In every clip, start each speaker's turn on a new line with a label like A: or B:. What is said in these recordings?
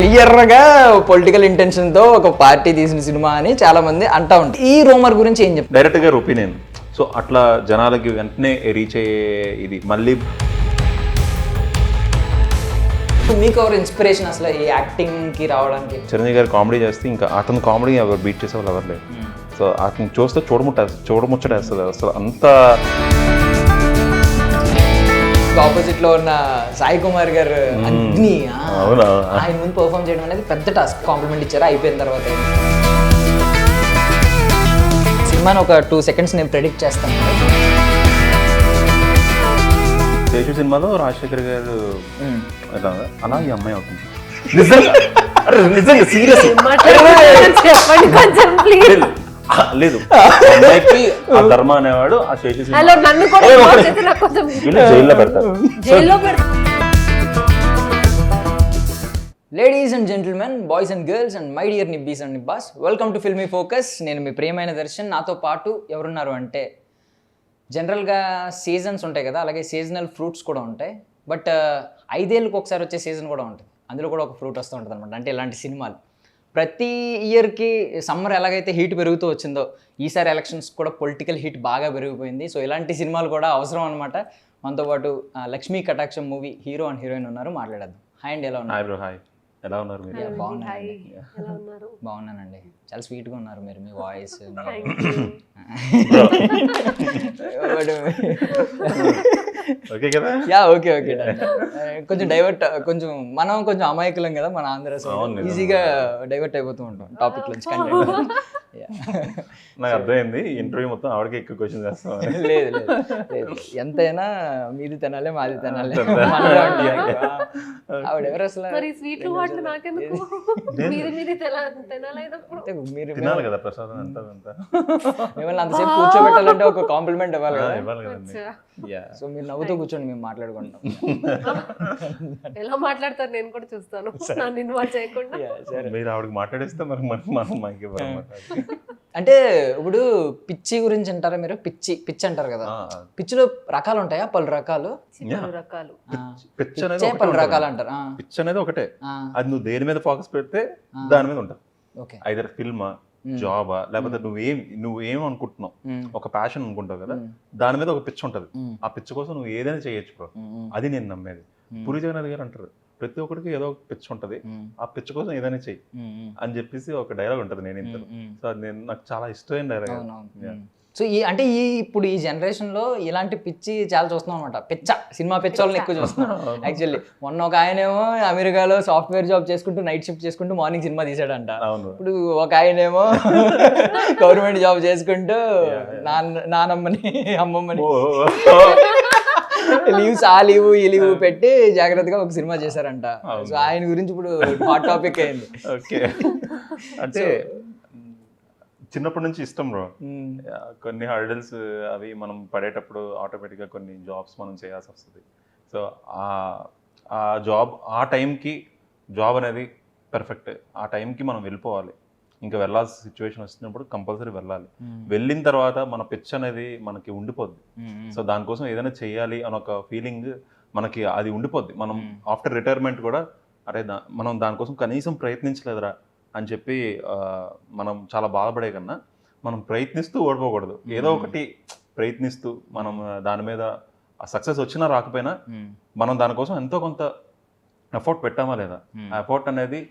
A: క్లియర్గా political intention తో ఒక పార్టీ తీసిన సినిమా అని చాలా మంది అంటా ఉంటారు. ఈ రూమర్ గురించి ఏం చెప్తారు?
B: డైరెక్ట్ గా ఒపీనియన్. సో అట్లా జనాలకి వెంటనే రీచ్ అయ్యే ఇది మళ్ళీ.
A: మీకు ఎవరు ఇన్స్పిరేషన్ అసలు ఈ యాక్టింగ్ కి రావడానికి?
B: చిరంజీవి గారు కామెడీ చేస్తే ఇంకా అతను కామెడీ ఎవరు బీట్ చేసే వాళ్ళు ఎవరు లేరు. సో అతను చూస్తే చూడముచ్చటేస్తుంది అసలు అంత.
A: ఆపోజిట్ లో ఉన్న సాయి కుమార్ గారు అగ్ని,
B: అవునా,
A: ఆయన ముందు పర్ఫామ్ చేయడం అనేది పెద్ద టాస్క్. కాంప్లిమెంట్ ఇచ్చారు అయిపోయిన తర్వాత. సినిమాని ఒక 2 seconds నేను ప్రెడిక్ట్ చేస్తాను.
B: శేషు సినిమాలో రాజశేఖర్ గారు అలా ఈ అమ్మాయి అవుతుంది. నిజంగా సీరియస్ లేదు. అమ్మాయికి ఆ ధర్మ అనేవాడు ఆ శేషు జైల్లో పెడతారు.
A: Ladies and gentlemen, boys and girls and my dear nibbis and nibbas, welcome to Filmy Focus. నేను మీ ప్రియమైన దర్శన్. నాతో పాటు ఎవరున్నారు అంటే, జనరల్గా సీజన్స్ ఉంటాయి కదా, అలాగే సీజనల్ ఫ్రూట్స్ కూడా ఉంటాయి. బట్ 5 ఏళ్ళకి ఒకసారి వచ్చే సీజన్ కూడా ఉంటుంది. అందులో కూడా ఒక ఫ్రూట్ వస్తూ ఉంటుంది అనమాట. అంటే ఇలాంటి సినిమాలు ప్రతి ఇయర్కి సమ్మర్ ఎలాగైతే హీట్ పెరుగుతూ వచ్చిందో, ఈసారి ఎలక్షన్స్ కూడా పొలిటికల్ హీట్ బాగా పెరిగిపోయింది. సో ఇలాంటి సినిమాలు కూడా అవసరం అనమాట. మనతో పాటు లక్ష్మీ కటాక్షం మూవీ హీరో అండ్ హీరోయిన్ ఉన్నారు, మాట్లాడేద్దాం. హాయ్ అండి, ఎలా ఉన్నారు?
B: హాయ్, ఎలా ఉన్నారు మీరు?
A: బాగున్నానండి. చాలా స్వీట్గా ఉన్నారు మీరు, మీ వాయిస్.
B: ఓకే కదా?
A: Yeah, okay okay. కొంచెం డైవర్ట్, కొంచెం మనం కొంచెం అమాయకులం కదా మన ఆంధ్ర, ఈజీగా డైవర్ట్ అయిపోతూ ఉంటాం టాపిక్ నుంచి.
B: నాకు అర్థమైంది, ఇంటర్వ్యూ మొత్తం ఆవిడకి ఎక్కువ క్వశ్చన్ చేస్తాం.
A: లేదు లేదు, ఎంతైనా మీది తినాలి మాది తినాలి. ఆవిడ ఎవరు అసలు? మీరు
B: తినాలి కదా ప్రసాదం అంతా.
A: మిమ్మల్ని అంతసేపు కూర్చోబెట్టాలంటే ఒక కాంప్లిమెంట్ ఇవ్వాలి కదా.
B: ఇవ్వాలి కదండి.
A: సో మీరు నవ్వుతూ కూర్చోండి, మేము మాట్లాడుకుంటాం.
C: ఎలా మాట్లాడతారు నేను కూడా చూస్తాను, నన్ను ఇన్వాల్వ్ చేయకుండా.
B: మీరు ఆవిడకి మాట్లాడేస్తే మరి మనకి
A: అంటే ఇప్పుడు పిచ్చి గురించి అంటారా మీరు? పిచ్చి అంటారు కదా. పిచ్చిలో రకాలు ఉంటాయా? పలు రకాలు. పలు రకాలు అంటారు.
B: పిచ్ అనేది ఒకటే. అది నువ్వు దేని మీద ఫోకస్ పెడితే దాని మీద ఉంటావు. ఐదర్ ఫిల్మా, జాబా, లేకపోతే నువ్వేం అనుకుంటున్నావు, ఒక ప్యాషన్ అనుకుంటావు కదా, దాని మీద ఒక పిచ్ ఉంటది. ఆ పిచ్ కోసం నువ్వు ఏదైనా చేయొచ్చు బ్రో. అది నేను నమ్మేది. పూరి జగన్నాథ్ గారు అంటారు, ప్రతి ఒక్కరికి ఏదో ఒక పిచ్ ఉంటది, ఆ పిచ్ కోసం ఏదైనా చెయ్యి అని చెప్పేసి ఒక డైలాగ్ ఉంటది. నేను ఇంత సో అది నాకు చాలా ఇష్టమైన డైలాగ్.
A: సో ఇప్పుడు ఈ జనరేషన్ లో ఇలాంటి పిచ్చి చాలా చూస్తున్నాం అనమాట. సినిమా పిచ్చి వాళ్ళని ఎక్కువ చూస్తున్నాం యాక్చువల్లీ. మొన్న ఒక ఆయనేమో అమెరికాలో సాఫ్ట్వేర్ జాబ్ చేసుకుంటూ నైట్ షిఫ్ట్ చేసుకుంటూ మార్నింగ్ సినిమా తీసాడంట. ఇప్పుడు ఒక ఆయనేమో గవర్నమెంట్ జాబ్ చేసుకుంటూ నానమ్మని అమ్మమ్మని లీవ్స్ ఆ లీవ్ ఈ లీవ్ పెట్టి జాగ్రత్తగా ఒక సినిమా చేశారంట. సో ఆయన గురించి ఇప్పుడు హాట్ టాపిక్ అయింది.
B: ఓకే, అంటే చిన్నప్పటి నుంచి ఇష్టం బ్రో. కొన్ని హర్డల్స్ అవి మనం పడేటప్పుడు ఆటోమేటిక్గా కొన్ని జాబ్స్ మనం చేయాల్సి వస్తుంది. సో ఆ జాబ్, ఆ టైంకి జాబ్ అనేది పర్ఫెక్ట్, ఆ టైంకి మనం వెళ్ళిపోవాలి. ఇంకా వెళ్ళాల్సిన సిచ్యువేషన్ వచ్చినప్పుడు కంపల్సరీ వెళ్ళాలి. వెళ్ళిన తర్వాత మన పిచ్ అనేది మనకి ఉండిపోద్ది. సో దానికోసం ఏదైనా చేయాలి అని ఒక ఫీలింగ్ మనకి అది ఉండిపోద్ది. మనం ఆఫ్టర్ రిటైర్మెంట్ కూడా అరే మనం దానికోసం కనీసం ప్రయత్నించలేదురా అని చెప్పి మనం చాలా బాధపడే కన్నా మనం ప్రయత్నిస్తూ ఓడిపోకూడదు. ఏదో ఒకటి ప్రయత్నిస్తూ మనం దాని మీద సక్సెస్ వచ్చినా రాకపోయినా మనం దానికోసం ఎంతో కొంత ఎఫర్ట్ పెట్టామా లేదా, ఆ ఎఫర్ట్ అనేది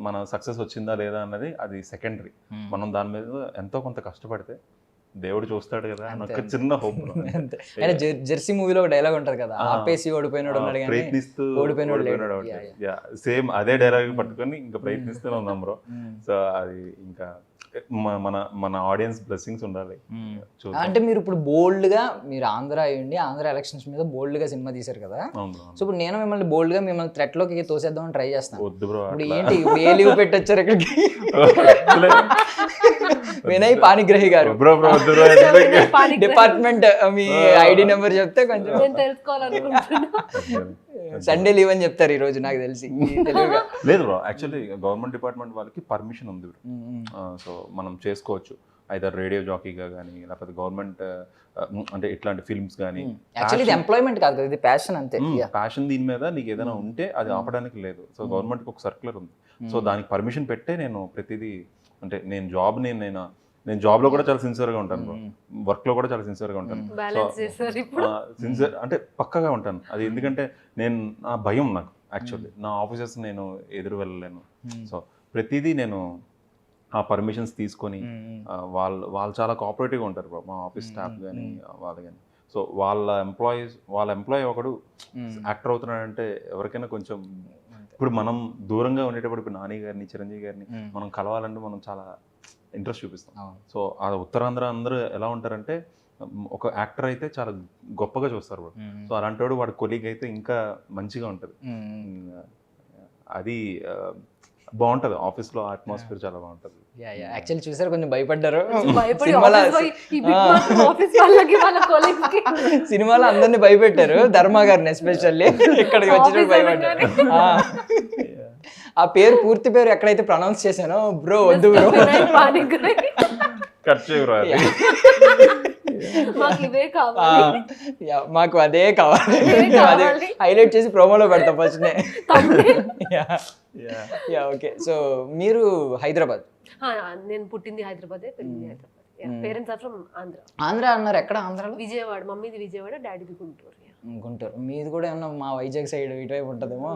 B: మన సక్సెస్ వచ్చిందా లేదా అన్నది అది సెకండరీ. మనం దాని మీద ఎంతో కొంత కష్టపడితే దేవుడు చూస్తాడు కదా అని ఒక చిన్న హోప్.
A: జెర్సీ మూవీలో ఒక డైలాగ్ ఉంటది కదా, ఆపేసి ఓడిపోయినాడు
B: ప్రయత్నిస్తూ ఓడిపోయినాడు. సేమ్ అదే డైలాగ్ పట్టుకొని ఇంకా ప్రయత్నిస్తూనే ఉన్నాం బ్రో. సో అది ఇంకా మన ఆడియన్స్ బ్లెస్సింగ్స్ ఉండాలి.
A: అంటే మీరు ఇప్పుడు బోల్డ్ గా, మీరు ఆంధ్ర అయ్యండి, ఆంధ్ర ఎలక్షన్స్ మీద బోల్డ్ గా సినిమా తీశారు కదా. సో ఇప్పుడు నేను మిమ్మల్ని బోల్డ్ గా మిమ్మల్ని థ్రెట్ లోకి తోసేద్దామని ట్రై చేస్తాను.
B: వద్దు బ్రో.
A: ఇప్పుడు ఏంటి, ఇప్పుడు ఏ లీవ్ పెట్టొచ్చారు ఇక్కడికి? వినయ్ పానిగ్రహి గారు, డిపార్ట్మెంట్ మీ ఐడి నెంబర్ చెప్తే కొంచెం సండే లీవ్ అని చెప్తారు ఈ రోజు నాకు తెలిసి.
B: లేదు బ్రో, యాక్చువల్లీ గవర్నమెంట్ డిపార్ట్మెంట్ వాళ్ళకి పర్మిషన్ ఉంది. సో మనం చేసుకోవచ్చు. ఐదర్ రేడియో జాకీగా కానీ లేకపోతే గవర్నమెంట్ అంటే ఇట్లాంటి ఫిల్మ్స్ కానీ
A: యాక్చువల్లీ ఇది ఎంప్లాయ్మెంట్ కాదు కదా, ఇది ప్యాషన్ అంతే.
B: ప్యాషన్ దీని మీద నీకు ఏదైనా ఉంటే అది ఆపడానికి లేదు. సో గవర్నమెంట్కి ఒక సర్క్యులర్ ఉంది. సో దానికి పర్మిషన్ పెట్టే నేను ప్రతిదీ అంటే నేను జాబ్లో కూడా చాలా సిన్సియర్గా ఉంటాను, వర్క్లో కూడా చాలా సిన్సియర్గా ఉంటాను. సిన్సియర్ అంటే పక్కగా ఉంటాను. అది ఎందుకంటే నా భయం నాకు యాక్చువల్లీ నా ఆఫీసర్స్ నేను ఎదురు వెళ్ళలేను. సో ప్రతిదీ నేను ఆ పర్మిషన్స్ తీసుకొని వాళ్ళు చాలా కోఆపరేటివ్గా ఉంటారు బ్రో, మా ఆఫీస్ స్టాఫ్ కానీ వాళ్ళు కానీ. సో వాళ్ళ ఎంప్లాయీ ఒకడు యాక్టర్ అవుతున్నాడంటే ఎవరికైనా కొంచెం, ఇప్పుడు మనం దూరంగా ఉండేటప్పుడు ఇప్పుడు నాని గారిని చిరంజీవి గారిని మనం కలవాలంటే మనం చాలా ఇంట్రెస్ట్ చూపిస్తాం. సో ఆ ఉత్తరాంధ్ర అందరూ ఎలా ఉంటారంటే ఒక యాక్టర్ అయితే చాలా గొప్పగా చూస్తారు వాడు. సో అలాంటి వాడు వాడి కొలీగ్ అయితే ఇంకా మంచిగా ఉంటుంది. అది బాగుంటుంది, ఆఫీస్లో అట్మాస్ఫియర్ చాలా బాగుంటుంది.
A: యాక్చువల్లీ చూసారు కొంచెం భయపడ్డారు సినిమాలో అందరినీ భయపెట్టారు, ధర్మ గారిని ఎస్పెషల్లీ ఇక్కడికి వచ్చినప్పుడు భయపడ్డారు. ఆ పేరు పూర్తి పేరు ఎక్కడైతే ప్రొనౌన్స్ చేశానో బ్రో వద్దు బ్రో
B: కట్ చేయరా,
A: మాకు అదే కావాలి, అదే హైలైట్ చేసి ప్రోమోలో పెడతాం ఫస్ట్. ఓకే, సో మీరు హైదరాబాద్?
C: నేను పుట్టింది హైదరాబాదే, పెరిగింది Hyderabad. Parents are from
A: Andhra అన్నారు. ఎక్కడ ఆంధ్రాలో?
C: విజయవాడ. మమ్మీది విజయవాడ, డాడీది గుంటూరు.
A: గుంటూరు. మీది కూడా ఏమన్నా మా వైజాగ్ సైడ్ ఇటువైపు ఉంటుందేమో,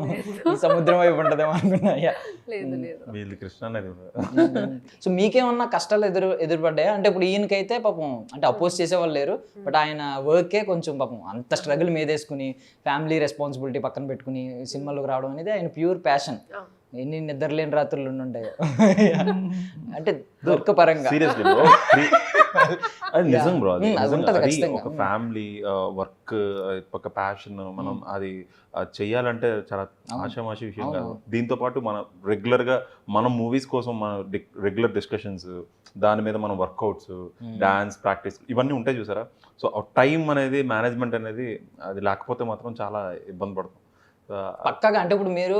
A: ఈ సముద్రం వైపు ఉంటుందేమో అనుకున్నా.
B: కృష్ణ.
A: సో మీకేమన్నా కష్టాలు ఎదురుపడ్డాయా? అంటే ఇప్పుడు ఈయనకైతే పాపం అంటే అపోజ్ చేసేవాళ్ళు లేరు, బట్ ఆయన వర్కే కొంచెం పాపం అంత స్ట్రగుల్ మీదేసుకుని ఫ్యామిలీ రెస్పాన్సిబిలిటీ పక్కన పెట్టుకుని సినిమాలోకి రావడం అనేది ఆయన ప్యూర్ ప్యాషన్. ఎన్ని నిద్రలేని రాత్రులు ఉంటాయో అంటే వర్క్ పరంగా.
B: అది నిజం బ్రో, అది ఒక ఫ్యామిలీ వర్క్ ఒక ప్యాషన్. మనం అది చెయ్యాలంటే చాలా ఆషామాషి విషయం కాదు. దీంతో పాటు మనం రెగ్యులర్గా మనం మూవీస్ కోసం మన రెగ్యులర్ డిస్కషన్స్, దాని మీద మనం వర్కౌట్స్, డాన్స్ ప్రాక్టీస్ ఇవన్నీ ఉంటాయి చూసారా. సో టైం అనేది మేనేజ్మెంట్ అనేది అది లేకపోతే మాత్రం చాలా ఇబ్బంది పడుతుంది
A: పక్కగా. అంటే ఇప్పుడు మీరు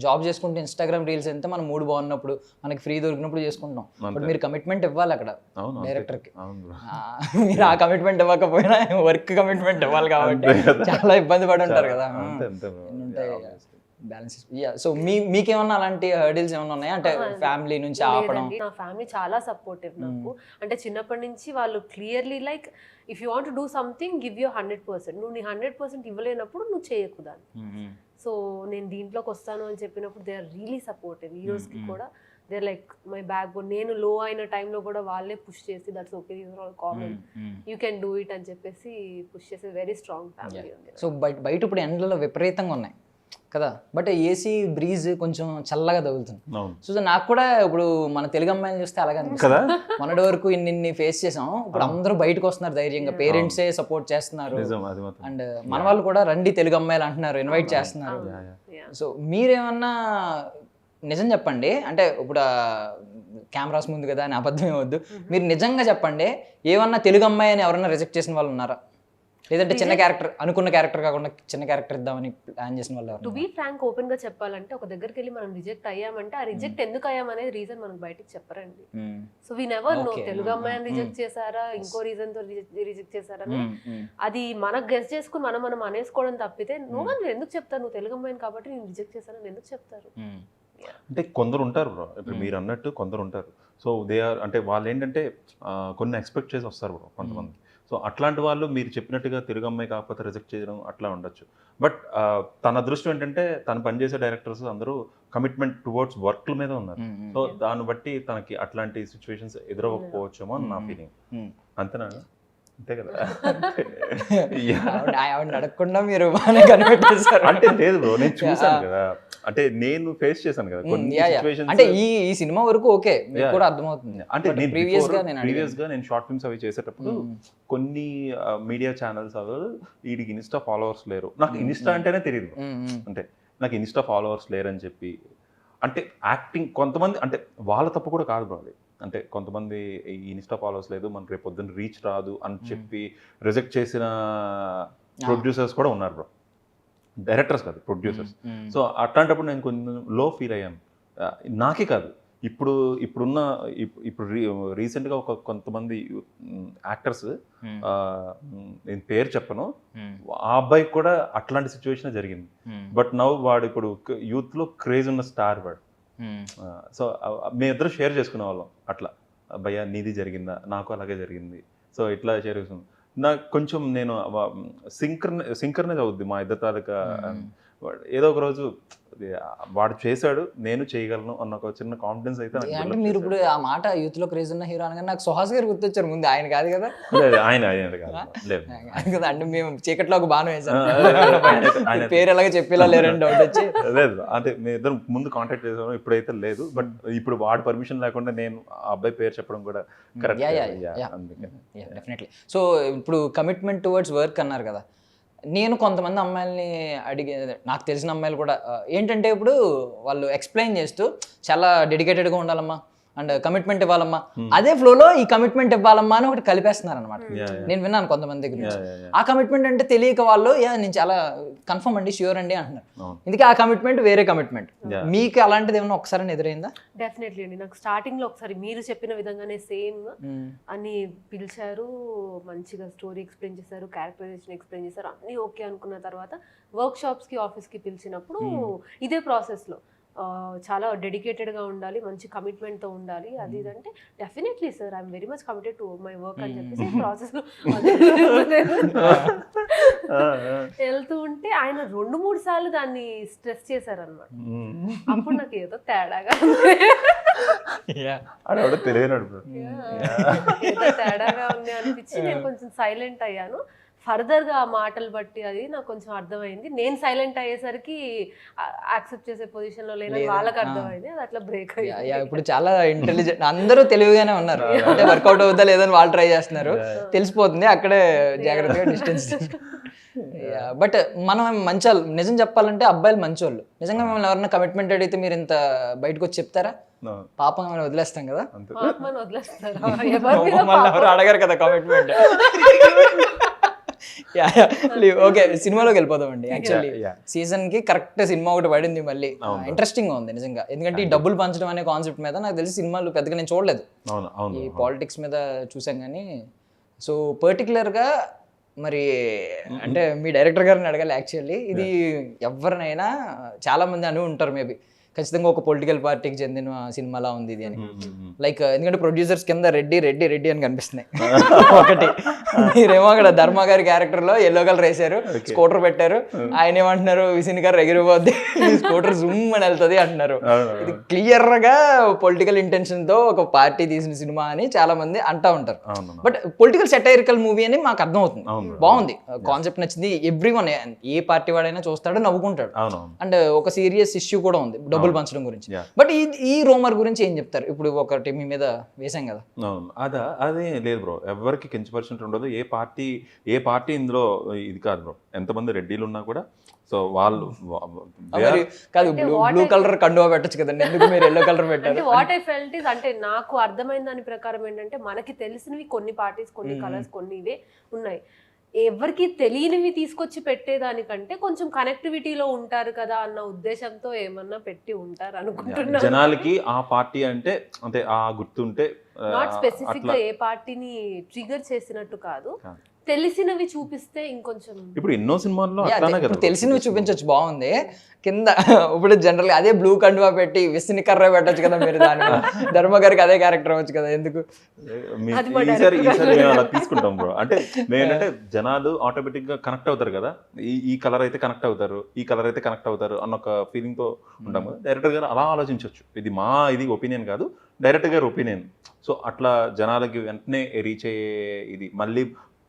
A: జాబ్ చేసుకుంటే ఇన్స్టాగ్రామ్ రీల్స్ ఎంత మనం మూడు బాగున్నప్పుడు మనకి ఫ్రీ దొరికినప్పుడు చేసుకుంటాం, బట్ మీరు కమిట్మెంట్ ఇవ్వాలి అక్కడ డైరెక్టర్కి. మీరు ఆ కమిట్మెంట్ ఇవ్వకపోయినా వర్క్ కమిట్మెంట్ ఇవ్వాలి కాబట్టి చాలా ఇబ్బంది పడి ఉంటారు కదా. బ్యాలెన్స్. సో మీకేమన్నా అలాంటి హర్డిల్స్ ఏమన్నా ఉన్నాయా? అంటే ఫ్యామిలీ నుంచి ఆపడం?
C: నా ఫ్యామిలీ చాలా సపోర్టివ్ నాకు. అంటే చిన్నప్పటి నుంచి వాళ్ళు clearly like if you want do something give you 100%. నువ్వు నీ 100% ఇవ్వలేనప్పుడు నువ్వు చేయకు దాన్ని. సో నేను దీంట్లోకి వస్తాను అని చెప్పినప్పుడు దే ఆర్ రియలీ సపోర్టివ్. ఈ రోజుకి కూడా they are like my backbone. నేను లో అయిన టైంలో కూడా వాళ్ళే పుష్ చేసి that's okay, these are all common, you can do it అని చెప్పేసి పుష్ చేసే వెరీ స్ట్రాంగ్ ఫ్యామిలీ ఉంది.
A: సో బయట ఇప్పుడు ఎండలలో విపరీతంగా ఉన్నాయి కదా, బట్ ఏసీ బ్రీజ్ కొంచెం చల్లగా తగులుతుంది. సో నాకు కూడా ఇప్పుడు మన తెలుగు అమ్మాయిని చూస్తే అలాగే అనిపిస్తుంది. మొన్నటి వరకు ఇన్ని ఫేస్ చేసాం, ఇప్పుడు అందరూ బయటకు వస్తున్నారు ధైర్యంగా, పేరెంట్సే సపోర్ట్ చేస్తున్నారు, అండ్ మన వాళ్ళు కూడా రండి తెలుగు అమ్మాయిలు అంటున్నారు, ఇన్వైట్ చేస్తున్నారు. సో మీరేమన్నా నిజం చెప్పండి, అంటే ఇప్పుడు కెమెరాస్ ముందు కదా అని అబద్ధం ఏమొద్దు, మీరు నిజంగా చెప్పండి, ఏమన్నా తెలుగు అమ్మాయి అని ఎవరన్నా రిజెక్ట్ చేసిన వాళ్ళు ఉన్నారా? లేదంటే చిన్న క్యారెక్టర్, అనుకున్న క్యారెక్టర్ కాకుండా చిన్న క్యారెక్టర్ ఇద్దామని ప్లాన్ చేసిన వాళ్ళు?
C: టు బీ ఫ్రాంక్, ఓపెన్ గా చెప్పాలంటే ఒక దగ్గరికి వెళ్ళి మనం రిజెక్ట్ అయ్యామంటే ఆ రిజెక్ట్ ఎందుకు అయ్యామనేది రీజన్ మనకు బయటికి చెప్పరండి. So we never know Telugu అమ్మాయిని రిజెక్ట్ చేశారా, ఇంకో రీజన్ తో రిజెక్ట్ చేశారని అది మనకు గెస్ చేసుకుని మనం అనేసుకోవడం తప్పితే నో వన్ ఎందుకు చెప్తారు నువ్వు తెలుగు అమ్మాయిని కాబట్టి నేను రిజెక్ట్ చేశానని ఎందుకు చెప్తారు?
B: అంటే కొందరు ఉంటారు బ్రో, ఇప్పుడు మీరు అన్నట్టు కొందరు ఉంటారు. సో దే ఆర్ అంటే వాళ్ళు ఏంటంటే కొన్ని ఎక్స్పెక్ట్ చేసి వస్తారు బ్రో కొంతమంది. సో అట్లాంటి వాళ్ళు మీరు చెప్పినట్టుగా తెలుగు అమ్మాయి కాకపోతే రిజెక్ట్ చేయడం అట్లా ఉండొచ్చు. బట్ తన అదృష్టం ఏంటంటే తను పనిచేసే డైరెక్టర్స్ అందరూ కమిట్మెంట్ టువర్డ్స్ వర్క్ల మీద ఉన్నారు. సో దాన్ని బట్టి తనకి అట్లాంటి సిచ్యువేషన్స్ ఎదురవ్వకపోవచ్చేమో అని నా ఫీలింగ్. అంతేనా? అంతే కదా.
A: అడగకుండా మీరు బాగానే కనిపెట్టేశారు.
B: అంటే లేదు బ్రో, నేను చూసాను కదా, అంటే నేను ఫేస్ చేశాను కదా కొన్ని సిచ్యువేషన్స్.
A: అంటే ఈ సినిమా వరకు ఓకే మీకు కూడా అర్థమవుతుంది.
B: అంటే నేను ప్రీవియస్ గా నేను షార్ట్ ఫిల్మ్స్ అవి చేసేటప్పుడు కొన్ని మీడియా ఛానల్స్ అవి వీడికి ఇన్స్టా ఫాలోవర్స్ లేరు, నాకు ఇన్స్టా అంటేనే తెలియదు. అంటే నాకు ఇన్స్టా ఫాలోవర్స్ లేరని చెప్పి, అంటే యాక్టింగ్ కొంతమంది, అంటే వాళ్ళ తప్పు కూడా కాదు బ్రో, అంటే కొంతమంది ఇన్స్టా ఫాలోవర్స్ లేదు మనకు రేపు పొద్దున్న రీచ్ రాదు అని చెప్పి రిజెక్ట్ చేసిన ప్రొడ్యూసర్స్ కూడా ఉన్నారు బ్రో, డైరెక్టర్స్ కాదు ప్రొడ్యూసర్స్. సో అట్లాంటప్పుడు నేను కొంచెం లో ఫీల్ అయ్యాను. నాకే కాదు ఇప్పుడున్న ఇప్పుడు రీసెంట్గా కొంతమంది యాక్టర్స్, నేను పేరు చెప్పను, ఆ అబ్బాయికి కూడా అట్లాంటి సిచ్యువేషన్ జరిగింది. బట్ నవ్ వాడు ఇప్పుడు యూత్లో క్రేజ్ ఉన్న స్టార్ వాడు. సో మేము ఇద్దరు షేర్ చేసుకునే వాళ్ళం అట్లా, భయ్యా నీది జరిగిందా, నాకు అలాగే జరిగింది, సో ఇట్లా షేర్ చేసుకున్నాం. నాకు కొంచెం నేను సింక్రనైజ్ అవుద్ది మా ఇద్దరు తాలూకా. ఏదో ఒక రోజు వాడు చేశాడు, నేను చేయగలను అన్న ఒక చిన్న కాన్ఫిడెన్స్ అయితే
A: అంటే మీరు ఇప్పుడు ఆ మాట యూత్ లో క్రేజ్ ఉన్న హీరో అనగానే నాకు సుహాస్ గారు గుర్తొచ్చారు ముందు. ఆయన కాదు కదా?
B: ఆయన
A: కదా, అంటే మేము చీకట్లో ఒక బాణం వేసాం, పేరు ఎలాగ చెప్పేలా లేరని డౌట్ వచ్చి.
B: లేదు అంటే మేము ఇద్దరు ముందు కాంటాక్ట్ చేసాము, ఇప్పుడైతే లేదు. బట్ ఇప్పుడు వాడి పర్మిషన్ లేకుండా నేను ఆ అబ్బాయి పేరు చెప్పడం కూడా కరెక్ట్.
A: డెఫినెట్లీ. సో ఇప్పుడు కమిట్మెంట్ టువర్డ్స్ వర్క్ అన్నారు కదా, నేను కొంతమంది అమ్మాయిల్ని నాకు తెలిసిన అమ్మాయిలు కూడా ఏంటంటే ఇప్పుడు వాళ్ళు ఎక్స్ప్లెయిన్ చేస్తూ చాలా డెడికేటెడ్గా ఉండాలమ్మా అండ్ కమిట్మెంట్ ఇవ్వాలమ్మా, అదే ఫ్లోలో ఈ కమిట్మెంట్ ఇవ్వాలమ్మా అని ఒకటి కలిపేస్తున్నారు అనమాట. నేను విన్నాను కొంతమంది దగ్గర నుంచి. ఆ కమిట్మెంట్ అంటే తెలియక వాళ్ళు నేను చాలా కన్ఫర్మ్ అండి, ష్యూర్ అండి అంటున్నారు. ఇందుకే ఆ కమిట్మెంట్ వేరే కమిట్మెంట్. మీకు అలాంటిది ఏమన్నా ఒకసారి ఎదురైందా?
C: డెఫినెట్లీ అండి. నాకు స్టార్టింగ్ లో ఒకసారి మీరు చెప్పిన విధంగానే సేమ్ అని పిలిచారు, మంచిగా స్టోరీ ఎక్స్ప్లెయిన్ చేశారు, క్యారెక్టరైజేషన్ ఎక్స్ప్లెయిన్ చేశారు, అన్నీ ఓకే అనుకున్న తర్వాత వర్క్ షాప్స్ కి ఆఫీస్ కి పిలిచినప్పుడు ఇదే ప్రాసెస్ లో చాలా డెడికేటెడ్గా ఉండాలి, మంచి కమిట్మెంట్తో ఉండాలి, అది ఇదంటే definitely sir I'm very much committed to my work అని చెప్పేసి ప్రాసెస్లో వెళ్తూ ఉంటే ఆయన 2-3 సార్లు దాన్ని స్ట్రెస్ చేశారనమాట. అప్పుడు నాకు ఏదో తేడాగా
B: ఏదో
C: తేడాగా ఉంది అనిపించి నేను కొంచెం సైలెంట్ అయ్యాను. ఫర్దర్గా ఆ మాటలు బట్టి అది నాకు కొంచెం అర్థమైంది. నేను సైలెంట్ అయ్యేసరికి యాక్సెప్ట్ చేసే పొజిషన్లో లేదని వాళ్ళకి అర్థమైంది, అది అట్లా బ్రేక్ అయ్యింది.
A: ఇప్పుడు చాలా ఇంటెలిజెంట్, అందరూ తెలివిగానే ఉన్నారు, అంటే వర్కౌట్ అవుతా లేదని వాళ్ళు ట్రై చేస్తున్నారు, తెలిసిపోతుంది, అక్కడే జాగ్రత్తగా డిస్టెన్స్. బట్ మనం మంచోళ్ళు, నిజం చెప్పాలంటే అబ్బాయిలు మంచోళ్ళు. నిజంగా మిమ్మల్ని ఎవరైనా కమిట్మెంట్ అడిగితే మీరు ఇంత బయటకు వచ్చి చెప్తారా? పాపం మనం వదిలేస్తాం కదా, ఎవరు అడగారు కదా కమిట్మెంట్. ఓకే, సినిమాలోకి వెళ్ళిపోదామండి. యాక్చువల్లీ సీజన్ కి కరెక్ట్ సినిమా ఒకటి పడింది, మళ్ళీ ఇంట్రెస్టింగ్ గా ఉంది నిజంగా. ఎందుకంటే ఈ డబ్బులు పంచడం అనే కాన్సెప్ట్ మీద నాకు తెలిసి సినిమాలు పెద్దగా నేను చూడలేదు, ఈ పాలిటిక్స్ మీద చూసాం కానీ. సో పర్టికులర్గా మరి అంటే మీ డైరెక్టర్ గారిని అడగాలి యాక్చువల్లీ. ఇది ఎవరినైనా చాలా మంది అని ఉంటారు, మేబీ ఖచ్చితంగా ఒక పొలిటికల్ పార్టీకి చెందిన సినిమాలా ఉంది ఇది అని. లైక్ ఎందుకంటే ప్రొడ్యూసర్స్ కింద రెడ్డి రెడ్డి రెడ్డి అని కనిపిస్తున్నాయి ఒకటి. మీరేమో అక్కడ ధర్మ గారి క్యారెక్టర్ లో ఎల్లో కలర్ వేసారు, స్కూటర్ పెట్టారు, ఆయన ఏమంటున్నారు విసిన్ గారు ఎగిరిపోద్ది, స్కూటర్ జూమ్ అని వెళ్తుంది అంటున్నారు. ఇది క్లియర్ గా పొలిటికల్ ఇంటెన్షన్ తో ఒక పార్టీ తీసిన సినిమా అని చాలా మంది అంటా ఉంటారు. బట్ పొలిటికల్ సెటైరికల్ మూవీ అని మాకు అర్థం అవుతుంది, బాగుంది, కాన్సెప్ట్ నచ్చింది. ఎవ్రీ వన్ ఏ పార్టీ వాడైనా చూస్తాడు, నవ్వుకుంటాడు. అండ్ ఒక సీరియస్ ఇష్యూ కూడా ఉంది డబ్బులు పంచడం గురించి. బట్ ఈ రోమర్ గురించి ఏం చెప్తారు? ఇప్పుడు ఒకటి మీ మీద వేసాం కదా.
B: అదే లేదు బ్రో, ఎవరికి కించపరిచినట్టు ఉండదు. ఏ పార్టీ ఇందులో ఇది కాదు బ్రో. ఎంతమంది రెడ్డిలు ఉన్నా కూడా సో వాళ్ళు
A: కాదు, బ్లూ కలర్ కండువా పెట్టచ్చు కదండి, ఎందుకు మీరు ఎల్లో కలర్ పెట్టారు?
C: వాట్ ఐ ఫెల్ట్ ఇస్, అంటే నాకు అర్థమైన దాని ప్రకారం ఏంటంటే మనకి తెలిసినవి కొన్ని పార్టీస్, కొన్ని కలర్స్, కొన్ని ఇవే ఉన్నాయి. ఎవరికి తెలియనివి తీసుకొచ్చి పెట్టేదానికంటే కొంచెం కనెక్టివిటీలో ఉంటారు కదా అన్న ఉద్దేశంతో ఏమన్నా పెట్టి ఉంటారు అనుకుంటున్నా.
B: జనాలకి ఆ పార్టీ అంటే ఆ గుర్తుంటే,
C: నాట్ స్పెసిఫిక్ గా ఏ పార్టీని ట్రిగర్ చేసినట్టు కాదు, తెలిసినవి చూపిస్తే ఇంకొంచెం.
B: ఇప్పుడు ఎన్నో సినిమాల్లో
A: తెలిసినవి చూపించవచ్చు, బాగుంది. కింద ఇప్పుడు జనరల్ గా అదే బ్లూ కండువా పెట్టి విసిని కర్ర పెట్టచ్చు కదా మీరు, దాని ధర్మ గారికి అదే క్యారెక్టర్ అవ్వచ్చు కదా, ఎందుకు?
B: ఈసారి మేము అలా తీసుకుంటాం బ్రో. అంటే మేమేంటంటే జనాలు ఆటోమేటిక్ గా కనెక్ట్ అవుతారు కదా, ఈ కలర్ అయితే కనెక్ట్ అవుతారు, ఈ కలర్ అయితే కనెక్ట్ అవుతారు అన్న ఒక ఫీలింగ్ తో ఉంటాము. డైరెక్టర్ గారు అలా ఆలోచించవచ్చు, ఇది ఒపీనియన్ కాదు, డైరెక్టర్ గారి ఒపీనియన్. సో అట్లా జనాలకి వెంటనే రీచ్ అయ్యే ఇది, మళ్ళీ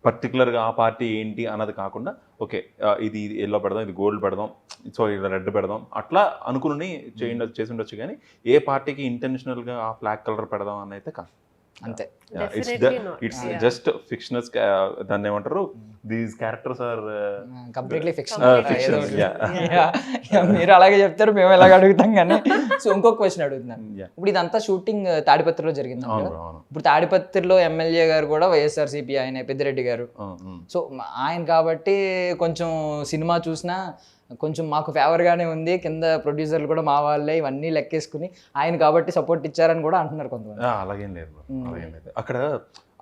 B: పర్టికులర్గా ఆ పార్టీ ఏంటి అన్నది కాకుండా ఓకే ఇది ఎల్లో పెడదాం, ఇది గోల్డ్ పెడదాం, సో ఇది రెడ్ పెడదాం అట్లా అనుకుని చేసి ఉండొచ్చు. కానీ ఏ పార్టీకి ఇంటెన్షనల్గా ఆ ఫ్లాగ్ కలర్ పెడదాం అని అయితే కాదు,
A: అంతే.
B: ఇట్స్ జస్ట్ ఫిక్షనస్, దాన్ని ఏమంటారు, these characters are
A: completely fictional. మీరు అలాగే చెప్తారు, మేము ఎలాగ అడుగుతాం. కానీ సో ఇంకొక క్వశ్చన్ అడుగుతున్నాను. ఇప్పుడు ఇదంతా షూటింగ్ తాడిపత్రిలో జరిగింది. ఇప్పుడు తాడిపత్రిలో ఎమ్మెల్యే గారు కూడా వైఎస్ఆర్సీపీ ఆయన పెద్దిరెడ్డి గారు. సో ఆయన కాబట్టి కొంచెం సినిమా చూసినా కొంచెం మాకు ఫేవర్గానే ఉంది, కింద ప్రొడ్యూసర్లు కూడా మా వాళ్ళే ఇవన్నీ లెక్కేసుకుని ఆయన కాబట్టి సపోర్ట్ ఇచ్చారని కూడా అంటున్నారు కొంతమంది.
B: అలాగేం లేదు bro. అలాగేం లేదు.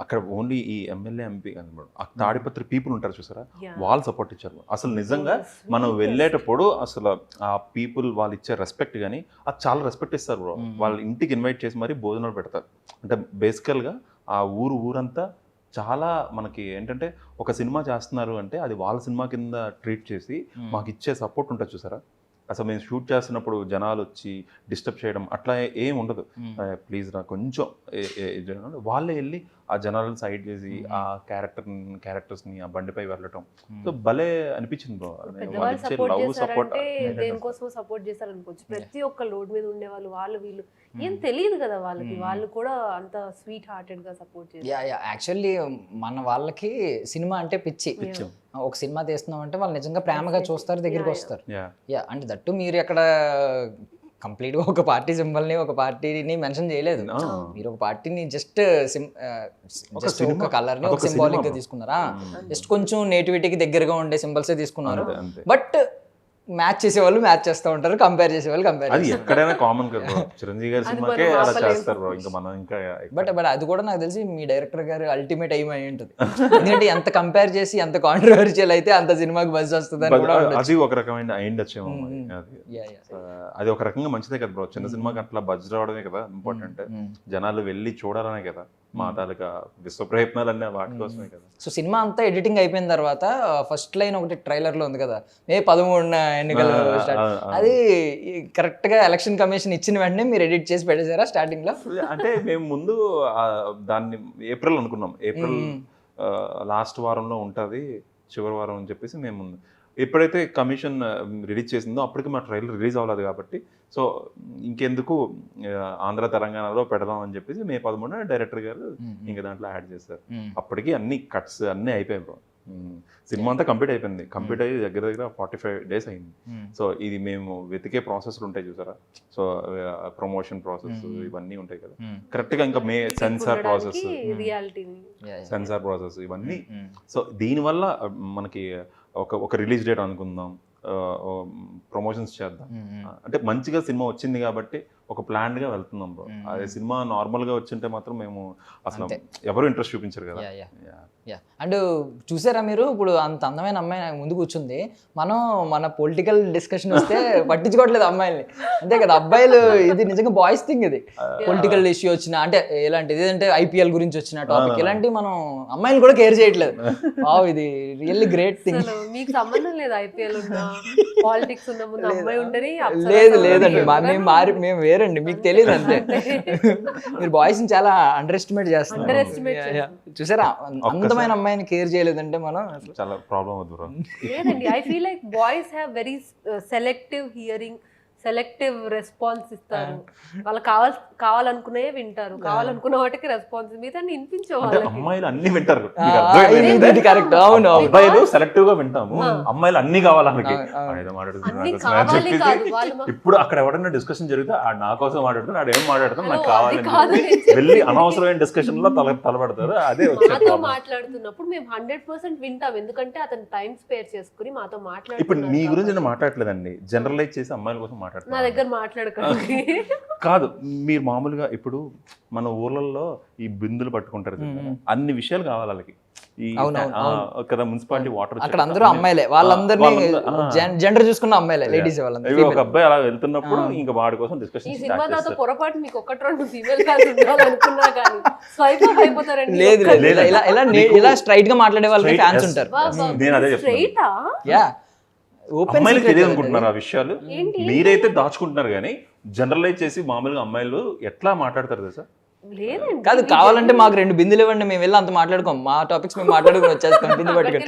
B: అక్కడ ఓన్లీ ఈ ఎమ్మెల్యే ఎంపీ అనమాట, తాడిపత్రి పీపుల్ ఉంటారు చూసారా, వాళ్ళు సపోర్ట్ ఇచ్చారు. అసలు నిజంగా మనం వెళ్ళేటప్పుడు అసలు ఆ పీపుల్ వాళ్ళు ఇచ్చే రెస్పెక్ట్ కానీ అది చాలా రెస్పెక్ట్ ఇస్తారు బ్రో. వాళ్ళ ఇంటికి ఇన్వైట్ చేసి మరీ భోజనాలు పెడతారు. అంటే బేసికల్గా ఆ ఊరంతా చాలా మనకి ఏంటంటే ఒక సినిమా చేస్తున్నారు అంటే అది వాళ్ళ సినిమా కింద ట్రీట్ చేసి మాకు ఇచ్చే సపోర్ట్ ఉంటుంది చూసారా. అసలు మేము షూట్ చేస్తున్నప్పుడు జనాలు వచ్చి డిస్టర్బ్ చేయడం అట్లా ఏం ఉండదు. ప్లీజ్ రా కొంచెం వాళ్ళే వెళ్ళి ఆ జనాలను సైడ్ చేసి ఆ క్యారెక్టర్స్ని ఆ బండిపై వెళ్ళటం సో భలే అనిపించింది బ్రో. లవ్ సపోర్ట్
C: దేనికోసం సపోర్ట్ చేస్తారు అనుకోవచ్చు. ప్రతి ఒక్క లోడ్ మీద ఉండే వాళ్ళు వీళ్ళు ఏం తెలియదు కదా వాళ్ళకి, వాళ్ళు కూడా అంత స్వీట్ హార్టెడ్ గా సపోర్ట్ చేస్తారు.
A: యాక్చువల్లీ మన వాళ్ళకి సినిమా అంటే పిచ్చి. ఒక సినిమా తీస్తున్నాం అంటే వాళ్ళు నిజంగా ప్రేమగా చూస్తారు, దగ్గరికి వస్తారు. అంటే దట్టు మీరు అక్కడ కంప్లీట్గా ఒక పార్టీ సింబల్ని ఒక పార్టీని మెన్షన్ చేయలేదు. మీరు ఒక పార్టీని జస్ట్ ఒక కలర్ని ఒక సింబాలిక్గా తీసుకున్నారా, జస్ట్ కొంచెం నేటివిటీకి దగ్గరగా ఉండే సింబల్సే తీసుకున్నారు. బట్ మ్యాచ్ చేసేవాళ్ళు మ్యాచ్ చేస్తూ ఉంటారు, కంపేర్ చేసేవాళ్ళు కంపేర్
B: అది ఎక్కడైనా కామన్ కదా. చిరంజీవి గారి సినిమాకే అలా చేస్తారు బ్రో. ఇంకా మనం ఇంకా
A: బట్ అది కూడా నాకు తెలిసి మీ డైరెక్టర్ గారు అల్టిమేట్ ఎయిమ్ అయి ఉంటుంది. ఎందుకంటే ఎంత కంపేర్ చేసి ఎంత కాంట్రవర్షియల్ అయితే అంత సినిమాకి బజ్ వస్తుంది.
B: అది ఒక రకమైన అయిండ్ వచ్చేమో. అది ఒక రకంగా మంచిదే కదా బ్రో. చిన్న సినిమాకి అట్లా బజ్ రావడమే కదా ఇంపార్టెంట్. జనాలు వెళ్ళి చూడాలనే కదా మా తాలూకా విశ్వ ప్రయత్నాలు అన్నీ వాటి కోసమే కదా.
A: సో సినిమా అంతా ఎడిటింగ్ అయిపోయిన తర్వాత ఫస్ట్ లైన్ ఒకటి ట్రైలర్ లో ఉంది కదా, మే 13 ఎన్నికలు స్టార్ట్. అది కరెక్ట్ గా ఎలక్షన్ కమిషన్ ఇచ్చిన వెంటనే మీరు ఎడిట్ చేసి పెట్టేశారా స్టార్టింగ్ లో?
B: అంటే మేము ముందు దాన్ని ఏప్రిల్ అనుకున్నాం. ఏప్రిల్ లాస్ట్ వారంలో ఉంటుంది, చివరి వారం అని చెప్పేసి మేము ముందు ఎప్పుడైతే కమిషన్ రిలీజ్ చేసిందో అప్పటికి మా ట్రైలర్ రిలీజ్ అవ్వలేదు కాబట్టి సో ఇంకెందుకు ఆంధ్ర తెలంగాణలో పెడదాం అని చెప్పేసి మే 13 డైరెక్టర్ గారు ఇంకా దాంట్లో యాడ్ చేశారు. అప్పటికి అన్ని కట్స్ అన్నీ అయిపోయాయి బ్రో. సినిమా అంతా కంప్లీట్ అయిపోయింది. కంప్లీట్ అయ్యి దగ్గర 45 days అయింది. సో ఇది మేము వెతికే ప్రాసెస్లు ఉంటాయి చూసారా. సో ప్రమోషన్ ప్రాసెస్ ఇవన్నీ ఉంటాయి కదా, కరెక్ట్గా ఇంకా సెన్సార్ ప్రాసెస్ ఇవన్నీ. సో దీనివల్ల మనకి ఒక రిలీజ్ డేట్ అనుకుందాం, ప్రమోషన్స్ చేద్దాం అంటే మంచిగా సినిమా వచ్చింది కాబట్టి ఒక ప్లాన్డ్ గా వెళ్తున్నాం బ్రో. అదే సినిమా నార్మల్ గా వచ్చింటే మాత్రం మేము అసలు ఎవరు ఇంట్రెస్ట్ చూపించారు కదా.
A: అండ్ చూసారా మీరు, ఇప్పుడు అంత అందమైన అమ్మాయి నాకు ముందు కూర్చుంది, మనం మన పొలిటికల్ డిస్కషన్ వస్తే పట్టించుకోవట్లేదు అమ్మాయిల్ని, అంతే కదా. అబ్బాయిలు ఇది నిజంగా బాయ్స్ థింగ్, ఇది పొలిటికల్ ఇష్యూ వచ్చిన అంటే ఎలాంటిది ఏదంటే IPL గురించి వచ్చిన టాపిక్ ఇలాంటివి మనం అమ్మాయిలు కూడా కేర్ చేయట్లేదు. ఇది రియల్లీ గ్రేట్ థింగ్.
C: మీకు సంబంధం లేదు IPL ఉన్నా పాలిటిక్స్ ఉన్న ముందు అమ్మాయి ఉండని?
A: లేదండి, మేము వేరండి, మీకు తెలియదు అంతే. మీరు బాయ్స్ ని చాలా అండర్ ఎస్టిమేట్ చేస్తున్నారు. చూసారా, అందమైన అమ్మాయిని కేర్ చేయలేదంటే మనం
B: చాలా ప్రాబ్లం అవుతుంది.
C: లేదండి, I feel like boys have very selective hearing, selective response ఇస్తారు. వాళ్ళకి కావాలనుకునే వింటారు, కావాలనుకున్న వాటికి రెస్పాన్స్, మీద వినిపించేవాళ్ళు.
B: అమ్మాయిలు అన్ని వింటారు,
A: కరెక్ట్. అవును,
B: అబ్బాయిలు సెలెక్టివ్ గా వింటాము, అమ్మాయిలు అన్ని కావాలి. ఇప్పుడు అక్కడ ఎవరైనా డిస్కషన్ జరిగితే నా కోసం మాట్లాడుతాను, ఆడు ఏం మాట్లాడతాను నాకు కావాలని వెళ్ళి అనవసరమైన డిస్కషన్ లో తలపడతారు. అదే
C: మాతో మాట్లాడుతున్నప్పుడు మేము 100% వింటాం, ఎందుకంటే అతను టైం స్పేర్ చేసుకుని మాతో మాట్లాడు.
B: ఇప్పుడు నీ గురించి నేను మాట్లాడలేదండి, జనరలైజ్ చేసి అమ్మాయిల కోసం
C: నా దగ్గర మాట్లాడకండి.
B: కాదు, మీరు మామూలుగా ఇప్పుడు మన ఊర్లలో ఈ బిందులు పట్టుకుంటారు, అన్ని విషయాలు కావాలి వాళ్ళకి. కదా మున్సిపాలిటీ వాటర్
A: అక్కడ అందరూ అమ్మాయిలే, వాళ్ళందరినీ జెండర్ చూసుకున్న అమ్మాయిలే, లేడీస్ వాళ్ళందరూ.
B: ఒక అబ్బాయి అలా వెళ్తున్నప్పుడు ఇంకా వాడి కోసం డిస్కషన్.
C: ఈ సినిమా నాతో పొరపాటు మీకు 1-2 ఫీమేల్ కాల్స్ ఉండాలనుకున్నా కానీ స్వైప్ అప్ అయిపోతారండి.
A: లేదు, ఇలా స్ట్రైట్ గా మాట్లాడే వాళ్ళకి ఫ్యాన్స్ ఉంటారు.
B: నేను అదే
C: స్ట్రైటా?
A: యా,
B: అమ్మాయిలకి తెలియదు అనుకుంటున్నారు ఆ విషయాలు, మీరైతే దాచుకుంటున్నారు. కానీ జనరలైజ్ చేసి మామూలుగా అమ్మాయిలు ఎట్లా మాట్లాడతారు తెలుసా?
A: కాదు, కావాలంటే మాకు 2 బిందులు ఇవ్వండి, మేము వెళ్ళి అంత మాట్లాడుకోం, మా టాపిక్స్ మేము మాట్లాడుకుని వచ్చేస్తాం బిందు పట్టుకొని.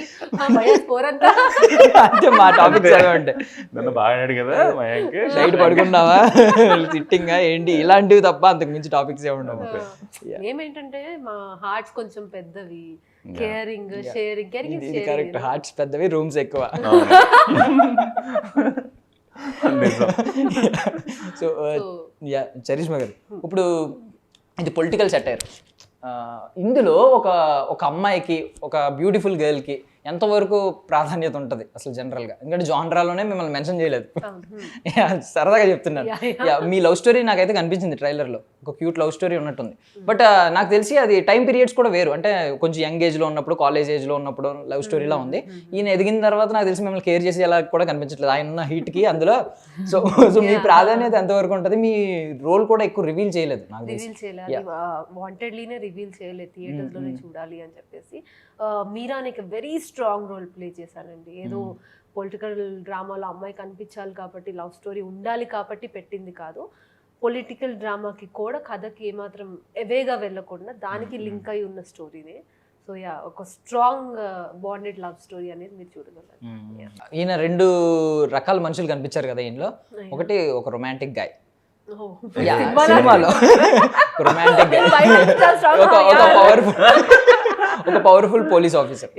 A: అంటే మా టాపిక్స్ ఏమంటే
B: నన్ను బాగా అడిగాడు కదా మయాంక్,
A: నైట్ పడుకున్నావా, సిట్టింగ్ ఏంటి, ఇలాంటివి తప్ప అంతకు మించి టాపిక్స్ ఏముండవు.
C: ఏమేంటంటే మా హార్ట్స్ కొంచెం పెద్దవి, కేరింగ్ షేరింగ్.
A: కరెక్ట్, హార్ట్స్ పెద్దవి, రూమ్స్ ఎక్కువ. సో చరిష్మా గారు, ఇప్పుడు ఇది పొలిటికల్ సెటైర్. ఇందులో ఒక అమ్మాయికి, ఒక బ్యూటిఫుల్ గర్ల్కి ఎంతవరకు ప్రాధాన్యత ఉంటుంది అసలు జనరల్గా? ఎందుకంటే జాన్రాలోనే మిమ్మల్ని మెన్షన్ చేయలేదు. సరదాగా చెప్తున్నాను. మీ లవ్ స్టోరీ నాకైతే కనిపించింది ట్రైలర్లో, ఒక క్యూట్ లవ్ స్టోరీ ఉన్నట్టుంది. బట్ నాకు తెలిసి అది టైం పీరియడ్స్ కూడా వేరు, అంటే కొంచెం యంగ్ ఏజ్లో ఉన్నప్పుడు, కాలేజ్ ఏజ్లో ఉన్నప్పుడు లవ్ స్టోరీలా ఉంది. ఈయన ఎదిగిన తర్వాత నాకు తెలిసి మిమ్మల్ని కేర్ చేసి ఎలా కూడా కనిపించట్లేదు ఆయన ఉన్న హీట్కి అందులో. సో మీ ప్రాధాన్యత ఎంతవరకు ఉంటుంది? మీ రోల్ కూడా ఎక్కువ రివీల్ చేయలేదు నాకు తెలిసి.
C: రివీల్ చేయలేదు, వాంటెడ్లీనే రివీల్ చేయలేదు, థియేటర్స్లోనే చూడాలి అని చెప్పేసి. మీరానికి వెరీ స్ట్రాంగ్ రోల్ ప్లే చేశానండి. ఏదో పొలిటికల్ డ్రామాలో అమ్మాయి కనిపించాలి కాబట్టి, లవ్ స్టోరీ ఉండాలి కాబట్టి పెట్టింది కాదు. పొలిటికల్ డ్రామాకి కూడా కథకి ఏమాత్రం ఎవేగా వెళ్ళకుండా దానికి లింక్ అయి ఉన్న స్టోరీనే. సో ఒక స్ట్రాంగ్ బాండెడ్ లవ్ స్టోరీ అనేది మీరు చూడగలరు.
A: ఈయన 2 రకాల మనుషులు కనిపించారు కదా ఈయనలో. ఒకటి ఒక రొమాంటిక్ గాయ్ సినిమాలో, రొమాంటిక్ గాయ్, ఒక పవర్ఫుల్ పోలీస్ ఆఫీసర్.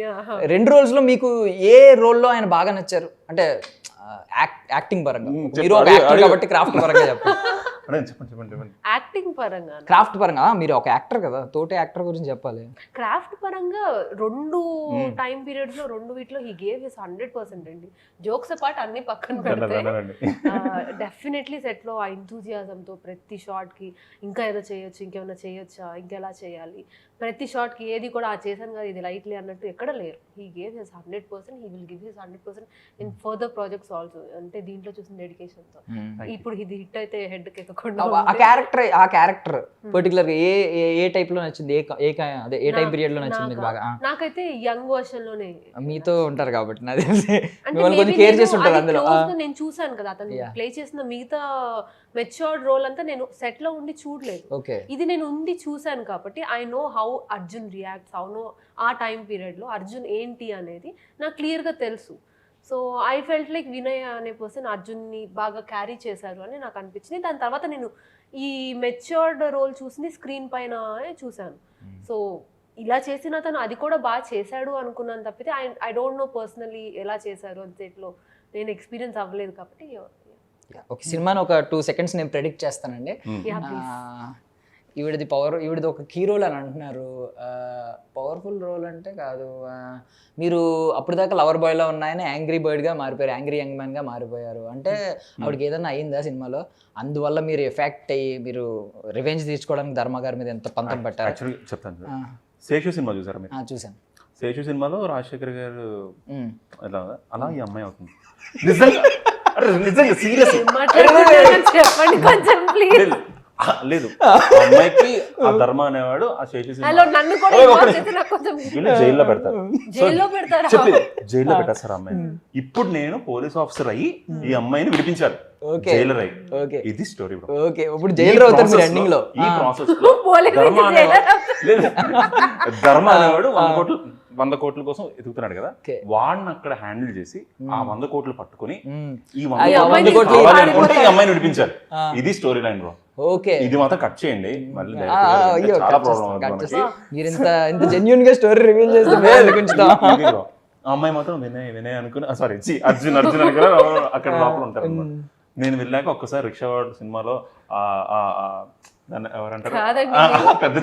A: 2 రోల్స్లో మీకు ఏ రోల్లో ఆయన బాగా నచ్చారు? అంటే యాక్టింగ్ పరంగా, మీరు ఒక యాక్టర్ కాబట్టి క్రాఫ్ట్ పరంగా చెప్పండి.
C: యాక్టింగ్ పరంగా,
A: క్రాఫ్ట్ పరంగా మీరు ఒక యాక్టర్ కదా, తోటి యాక్టర్ గురించి చెప్పాలి.
C: క్రాఫ్ట్ పరంగా 2 టైం పీరియడ్స్ లో 2 వీటిలో హీ గేవ్ హిస్ 100% అండి. జోక్స్ పార్ట్ అన్ని పక్కన పెడితే డెఫినెట్లీ సెట్ లో ఆ ఎంతూజియాజం తో ప్రతి షాట్ కి ఇంకా ఏదో చేయొచ్చు, ఇంకేమైనా చేయొచ్చా, ఇంకెలా చేయాలి, ప్రతి షాట్ కి ఏది కూడా ఆ చేశాను కదా ఇది లైట్లీ అన్నట్టు ఎక్కడ లేరు. He gave his 100%, he will give his 100% in further projects also. అంటే దీంట్లో చూసిన డెడికేషన్ తో ఇప్పుడు ఇది హిట్ అయితే హెడ్ కి
A: ఆ క్యారెక్టర్ పర్టికులర్ ఏ టైప్ లో నచ్చింది? అదే ఏ టైం పీరియడ్ లో నచ్చింది మీకు బాగా?
C: నాకైతే యంగ్ వర్షన్ లోనే.
A: మీతో ఉంటారు కాబట్టి నాకు తెలిసి మిమ్మల్ని కొంచెం కేర్ చేసి ఉంటారు అందులో.
C: నేను చూసాను కదా అతను ప్లే చేసిన మిగతా మెచ్యూర్డ్ రోల్ అంతా నేను సెట్ లో ఉండి చూడలేదు. ఇది నేను ఉండి చూసాను కాబట్టి I know how Arjun reacts, how know ఆ టైం పీరియడ్ లో అర్జున్ ఏంటి అనేది నాకు క్లియర్ గా తెలుసు. So I felt like Vinay అనే పర్సన్ అర్జున్ని బాగా క్యారీ చేశారు అని నాకు అనిపించింది. దాని తర్వాత నేను ఈ మెచ్యూర్డ్ రోల్ చూసింది స్క్రీన్ పైన చూశాను. సో ఇలా చేసిన తను అది కూడా బాగా చేశాడు అనుకున్నాను తప్పితే ఐ డోంట్ నో పర్సనలీ ఎలా చేశారు అని సెట్లో నేను ఎక్స్పీరియన్స్ అవ్వలేదు కాబట్టి.
A: ఒక సినిమాని ఒక 2 seconds నేను ప్రెడిక్ట్ చేస్తానండి. ఈవిడది ఒక కీ రోల్ అని అంటున్నారు. పవర్ఫుల్ రోల్ అంటే కాదు, మీరు అప్పుడు దాకా లవర్ బాయ్లో ఉన్నాయని యాంగ్రీ బర్డ్గా మారిపోయారు, యాంగ్రీ యంగ్ మ్యాన్గా మారిపోయారు. అంటే ఆవిడకి ఏదైనా అయిందా సినిమాలో? అందువల్ల మీరు ఎఫెక్ట్ అయ్యి మీరు రివెంజ్ తీర్చుకోవడానికి ధర్మ గారి మీద ఎంత పంతం పెట్టారు?
B: చెప్తాను. శేషు సినిమా చూసారా మీరు?
A: చూసాను.
B: శేషు సినిమాలో రాజశేఖర్ గారు ఎలా అలా ఈ అమ్మాయి అవుతుంది. నిజంగా సీరియస్ లేదు. అమ్మాయికి ఆ ధర్మ అనేవాడు ఆ శేషు జైల్లో పెడతారు, జైల్లో పెట్టారు సార్ అమ్మాయి. ఇప్పుడు నేను పోలీస్ ఆఫీసర్ అయ్యి ఈ అమ్మాయిని విడిపించారు, జైలర్ అయ్యి. ఇది స్టోరీ.
A: ఇప్పుడు జైలర్ అవుతారు ఎండింగ్ లో.
B: ఈ ప్రాసెస్ లో ధర్మ అనేవాడు 100 కోట్ల కోసం ఎదుగుతున్నాడు కదా, వాడిని అక్కడ హ్యాండిల్ చేసి ఆ 100 కోట్లు పట్టుకుని ఈ 100 కోట్లు ఈ అమ్మాయిని విడిపించారు. ఇది స్టోరీ లైన్ బ్రో. ఇది మాత్రం కట్ చేయండి, మళ్ళీ చాలా ప్రాబ్లం.
A: మీరు ఇంత జెన్యూన్ గా స్టోరీ రివీల్ చేస్తే
B: ఆ అమ్మాయి మాత్రం వినయ్ అనుకుని సారీ అర్జున్ అనుకుని అక్కడ లోపల ఉంటారు. నేను వెళ్ళాక ఒక్కసారి రిక్షా వాడు సినిమాలో ఎవరంటారు పెద్ద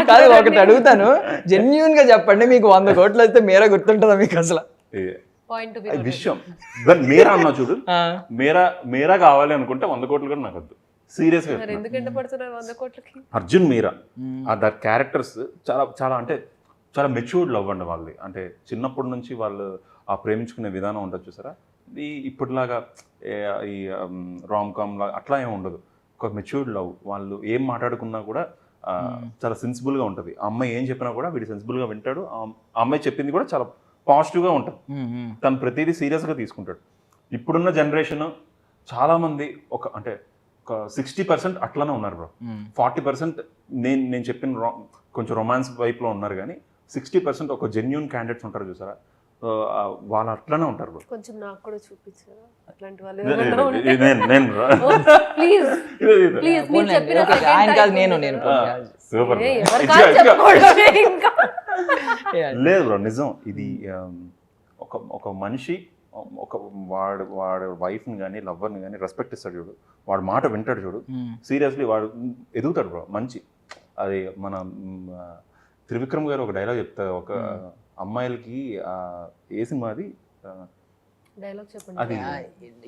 A: కాదు, ఒకటి అడుగుతాను, జెన్యూన్ గా చెప్పండి, మీకు 100 కోట్లు వస్తే మీరా గుర్తుంటుందా మీకు అసలు
B: విషయం? దాన్ని మీరా అన్నా చూడు, మీరా కావాలి అనుకుంటే 100 కోట్లు కూడా నాకు వద్దు. సీరియస్ గా అర్జున్ మీరా ఆ దట్ క్యారెక్టర్స్ చాలా చాలా అంటే చాలా మెచ్యూర్డ్ లవ్ అండి వాళ్ళది. అంటే చిన్నప్పటి నుంచి వాళ్ళు ఆ ప్రేమించుకునే విధానం ఉంటుంది చూసారా, ఇప్పటిలాగా ఈ రామ్ కామ్ లాగా అట్లా ఏమి ఉండదు. ఒక మెచ్యూర్డ్ లవ్. వాళ్ళు ఏం మాట్లాడుకున్నా కూడా చాలా సెన్సిబుల్గా ఉంటుంది. ఆ అమ్మాయి ఏం చెప్పినా కూడా వీడు సెన్సిబుల్గా వింటాడు. ఆ అమ్మాయి చెప్పింది కూడా చాలా పాజిటివ్గా ఉంటుంది. తను ప్రతిదీ సీరియస్గా తీసుకుంటాడు. ఇప్పుడున్న జనరేషన్ చాలామంది అంటే ఒక 60% అట్లానే ఉన్నారు బ్రో. 40% నేను చెప్పిన కొంచెం రొమాన్స్ వైపులో ఉన్నారు, కానీ 60% ఒక జెన్యూన్ క్యాండిడేట్స్ ఉంటారు చూసారా, వాళ్ళు అట్లానే ఉంటారు.
C: కొంచెం నాకు కూడా చూపించారా అట్లాంటి వాళ్ళు?
B: లేదు బ్రో, నిజం. ఇది ఒక మనిషి వాడు వైఫ్ని కానీ లవర్ని కానీ రెస్పెక్ట్ ఇస్తాడు చూడు, వాడు మాట వింటాడు చూడు, సీరియస్లీ వాడు ఎదుగుతాడు బ్రో. మంచి అది మన త్రివిక్రమ్ గారు ఒక డైలాగ్ చెప్తారు, ఒక అమ్మాయిలకి ఏ సినిమా అది
C: డైలాగ్ చెప్పండి.
B: అది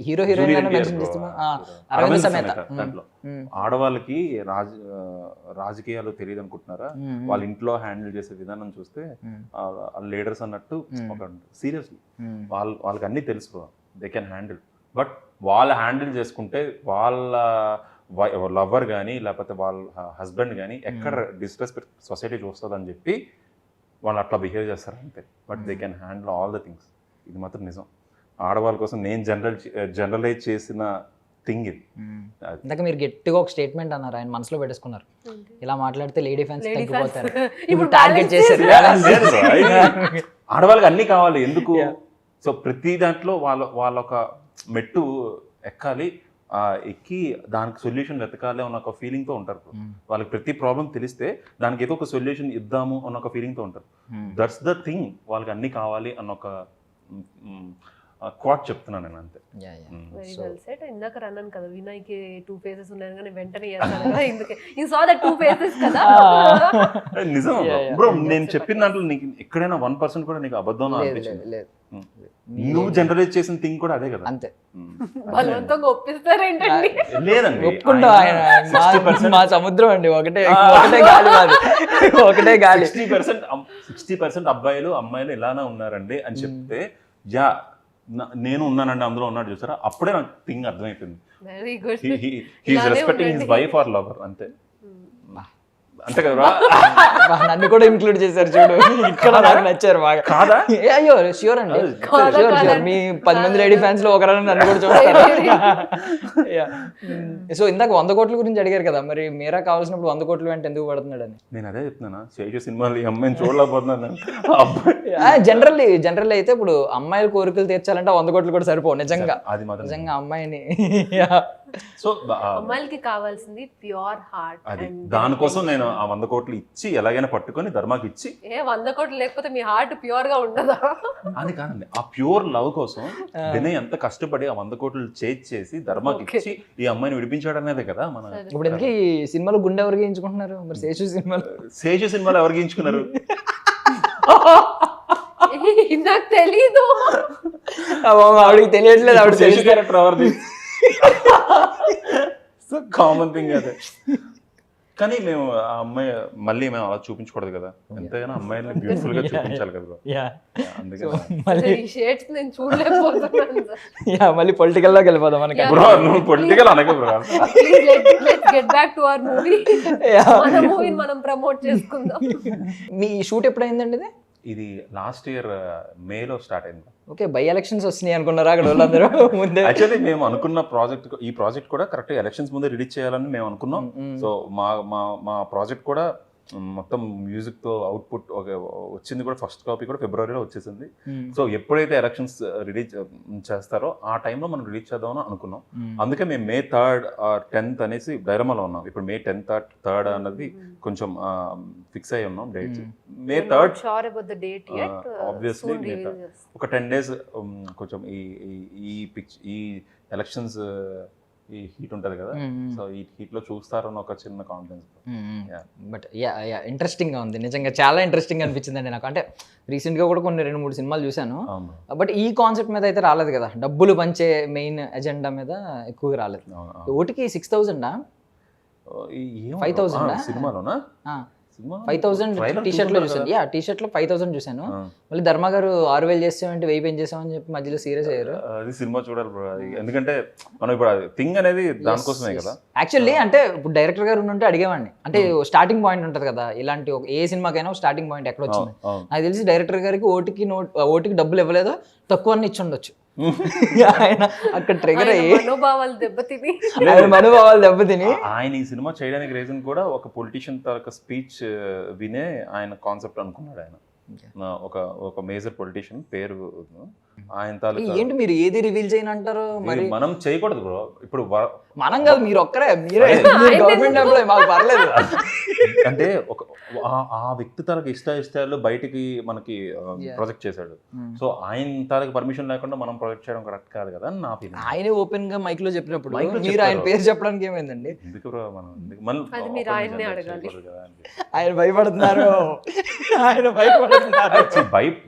A: హీరో
B: జూలియట్
A: హీరోయిన్
B: గారు,
A: మెన్షన్ చేస్తున్నా అరవింద్
B: అరవింద్
A: సమేత
B: సమేత దాంట్లో ఆడవాళ్ళకి రాజకీయాలు తెలియదు అనుకుంటున్నారా, వాళ్ళ ఇంట్లో హ్యాండిల్ చేసే విధానం చూస్తే లీడర్స్ అన్నట్టు ఒక సీరియస్లీ వాళ్ళకి అన్నీ తెలుసు, దే కెన్ హ్యాండిల్. బట్ వాళ్ళు హ్యాండిల్ చేసుకుంటే వాళ్ళ లవర్ కానీ లేకపోతే వాళ్ళ హస్బెండ్ కానీ ఎక్కడ డిస్రెస్పెక్ట్ సొసైటీ చూస్తుంది అని చెప్పి వాళ్ళు అట్లా బిహేవ్ చేస్తారు అంతే. But they can handle all the things. ఇది మాత్రం నిజం. ఆడవాళ్ళ కోసం నేను జనరలైజ్ చేసిన థింగ్ ఇది.
A: ఇందాక మీరు గట్టిగా ఒక స్టేట్మెంట్ అన్నారు, ఆయన మనసులో పెట్టేసుకున్నారు, ఇలా మాట్లాడితే లేడీ ఫ్యాన్స్ తగ్గిపోతారు.
C: ఇప్పుడు
A: టార్గెట్ చేశారు.
B: ఆడవాళ్ళకి అన్నీ కావాలి ఎందుకు? సో ప్రతి దాంట్లో వాళ్ళ ఒక మెట్టు ఎక్కాలి, ఎక్కి దానికి సొల్యూషన్ వెతకాలి అన్న ఒక ఫీలింగ్తో ఉంటారు. వాళ్ళకి ప్రతి ప్రాబ్లం తెలిస్తే దానికి ఏదో ఒక సొల్యూషన్ ఇద్దాము అన్న ఒక ఫీలింగ్తో ఉంటారు. That's the thing. వాళ్ళకి అన్నీ కావాలి అన్న ఒక క్వాట్ చెప్తున్నాను నేను అంతే.
C: Very well set. ఇందాక అన్నాను కదా వినయ్కి 2 faces ఉన్నాయి కానీ వెంటనే చేస్తాను కదా, ఎందుకే యు సా ద 2 faces కదా.
B: నిజం బ్రో, నేను చెప్పిన దాంట్లో నీకు ఎక్కడైనా 1% కూడా నీకు అబద్ధం అనిపించింది? నువ్వు జనరలైజ్ చేసిన థింగ్ కూడా అదే కదా.
A: అంతే.
C: బలవంతంగా ఒప్పిస్తారేంటండి?
B: లేదండి,
A: ఒప్పుకుంటా. మా సముద్రం అండి, ఒకటే గాలి మాది, ఒకటే గాలి.
B: 60% అబ్బాయిలు అమ్మాయిలు ఇలానే ఉన్నారండి అని చెప్తే, యా నేను ఉన్నానండి అందులో ఉన్నాడు చూసారా, అప్పుడే నాకు థింగ్ అర్థమైపోయింది.
C: Very good.
B: He's respecting his wife or lover అంతే. అంతే కదా.
A: నన్ను కూడా ఇంక్లూడ్ చేశారు చూడు, ఇక్కడ నాకు నచ్చారు బాగా.
B: కాదా?
A: అయ్యో ష్యూర్ అండి, ష్యూర్. మీ 10 మంది లేడీ ఫ్యాన్స్ లో ఒకరని నన్ను కూడా చూస్తారు. సో ఇందాక 100 కోట్ల గురించి అడిగారు కదా, మరి మీరా కావాల్సినప్పుడు 100 కోట్లు అంటే ఎందుకు పడుతున్నాడు అని.
B: నేను అదే చెప్తున్నా, శేషు సినిమాలు ఈ అమ్మాయిని చూడలేకపోతున్నాను.
A: జనరల్ అయితే ఇప్పుడు అమ్మాయిల కోరికలు తీర్చాలంటే 100 కోట్లు కూడా సరిపోవు నిజంగా.
B: అది మాత్రం
A: నిజంగా అమ్మాయిని.
B: సో
C: అమ్మాయిలకి కావాల్సింది ప్యూర్ హార్ట్.
B: అది దానికోసం నేను ఆ 100 కోట్లు ఇచ్చి ఎలాగైనా పట్టుకొని ధర్మాకి ఇచ్చి.
C: 100 కోట్లు లేకపోతే మీ హార్ట్ ప్యూర్ గా ఉండదా?
B: అది కాదండి, ఆ ప్యూర్ లవ్ కోసం వినయ్ ఎంత కష్టపడి ఆ 100 కోట్లు చేసి ధర్మాకి ఇచ్చి ఈ అమ్మాయిని విడిపించాడు అనేది కదా మన.
A: ఇప్పుడు ఎందుకు ఈ సినిమాలో గుండె ఎవరు గీయించుకుంటున్నారు మరి? శేషు సినిమాలో
B: ఎవరు గీయించుకున్నారు?
C: నాకు తెలీదు.
A: ఆవిడకి తెలియట్లేదు, ఆవిడ
B: శేషు క్యారెక్టర్ ఎవరిది? సో కామన్ థింగ్ అదే. కానీ మేము ఆ అమ్మాయి మళ్ళీ మేము అలా చూపించకూడదు కదా, ఎంతైనా అమ్మాయిని బ్యూటిఫుల్ గా చూపించాలి కదా.
A: మళ్ళీ పొలిటికల్ లోకి వెళ్ళిపోదాం మనకి.
B: బ్రో నువ్వు పొలిటికల్ అనక bro.
C: Get back to our movie. మన మూవీని మనం ప్రమోట్ చేసుకుందాం.
A: మీ షూట్ ఎప్పుడు అయిందండి ఇది?
B: ఇది లాస్ట్ ఇయర్ మేలో స్టార్ట్ అయింది.
A: ఓకే, బై ఎలక్షన్స్ వస్తున్నాయి అనుకున్నారా అక్కడ వాళ్ళందరూ ముందే?
B: యాక్చువల్లీ మేము అనుకున్న ఈ ప్రాజెక్ట్ కూడా కరెక్ట్ ఎలక్షన్స్ ముందే రిలీజ్ చేయాలని మేము అనుకున్నాం. సో మా ప్రాజెక్ట్ కూడా మొత్తం మ్యూజిక్ తో అవుట్పుట్ వచ్చింది కూడా, ఫస్ట్ కాపీ కూడా ఫిబ్రవరిలో వచ్చేసింది. సో ఎప్పుడైతే ఎలక్షన్స్ రిలీజ్ చేస్తారో ఆ టైంలో మనం రిలీజ్ చేద్దామని అనుకున్నాం. అందుకే మేము May 3rd or 10th అనేసి డైరమాలో ఉన్నాం. ఇప్పుడు May 10th or 3rd అన్నది కొంచెం ఫిక్స్ అయ్యి ఉన్నాం డేట్స్. May 3rd ఆబ్వియస్లీ ఒక 10 days కొంచెం ఈ ఎలక్షన్స్ ఈ హీట్ ఉంటుంది కదా, సో ఈ హీట్ లో చూస్తారని ఒక చిన్న కాన్ఫిడెన్స్.
A: బట్ ఇంట్రెస్టింగ్ గా ఉంది నిజంగా, చాలా ఇంట్రెస్టింగ్ అనిపించింది అండి నాకు. అంటే రీసెంట్ గా కూడా కొన్ని 2-3 సినిమాలు చూశాను, బట్ ఈ కాన్సెప్ట్ మీద అయితే రాలేదు కదా, డబ్బులు పంచే మెయిన్ ఎజెండా మీద ఎక్కువగా రాలేదు. ఓటికి 6,000 5,000
B: సినిమాలోనా?
A: 5,000 టీషర్ట్లో చూసాను. టీషర్ట్లో 5,000 చూసాను. మళ్ళీ ధర్మ గారు 6,000 చేసామంటే 1,000 పెంచేసామని చెప్పి మధ్యలో సీరియస్ అయ్యారు.
B: అది సినిమా చూడాలి బ్రో, ఎందుకంటే మనం ఇప్పుడు థింగ్ అనేది దానికోసమే కదా.
A: యాక్చువల్లీ అంటే ఇప్పుడు డైరెక్టర్ గారు ఉంటే అడిగేవాడిని, అంటే స్టార్టింగ్ పాయింట్ ఉంటుంది కదా, ఇలాంటి ఏ సినిమాకైనా స్టార్టింగ్ పాయింట్ ఎక్కడ వచ్చింది. నాకు తెలిసి డైరెక్టర్ గారికి ఓటికి డబ్బులు ఇవ్వలేదు, తక్కువ ఇచ్చి ఉండొచ్చు. ఆయన అక్కడ ట్రిగర్ అయ్యి
C: మనోభావాలు దెబ్బతిని
B: ఆయన ఈ సినిమా చేయడానికి రీజన్ కూడా ఒక పొలిటీషియన్ తాలూకా స్పీచ్ వినే ఆయన కాన్సెప్ట్ అనుకున్నాడు. ఆయన ఒక మేజర్ పొలిటీషియన్ పేరు ఆయన తాలూకా
A: ఏంటి మీరు ఏది రివీల్ చేయని అంటారు మరి?
B: మనం చేయకూడదు బ్రో. ఇప్పుడు
A: మనం కాదు, మీరు ఒక్కరే, మీరే గవర్నమెంట్ ఎంప్లాయ్, మాకు పర్లేదు.
B: అంటే ఆ వ్యక్తి తనకు ఇష్టాలు బయటికి మనకి ప్రొజెక్ట్ చేశాడు. సో ఆయన తనకి పర్మిషన్ లేకుండా మనం ప్రొజెక్ట్ చేయడం కరెక్ట్ కాదు కదా అని నా ఫీలింగ్.
A: ఆయనే ఓపెన్ గా మైక్ లో చెప్పినప్పుడు మీరు ఆయన పేరు చెప్పడానికి ఏమైందండి?
B: ఎందుకు బ్రో మనం
C: అది మీరు ఆయన్నే అడగాలి.
A: ఆయన భయపడుతున్నారు, ఆయన భయపడుతున్నారు.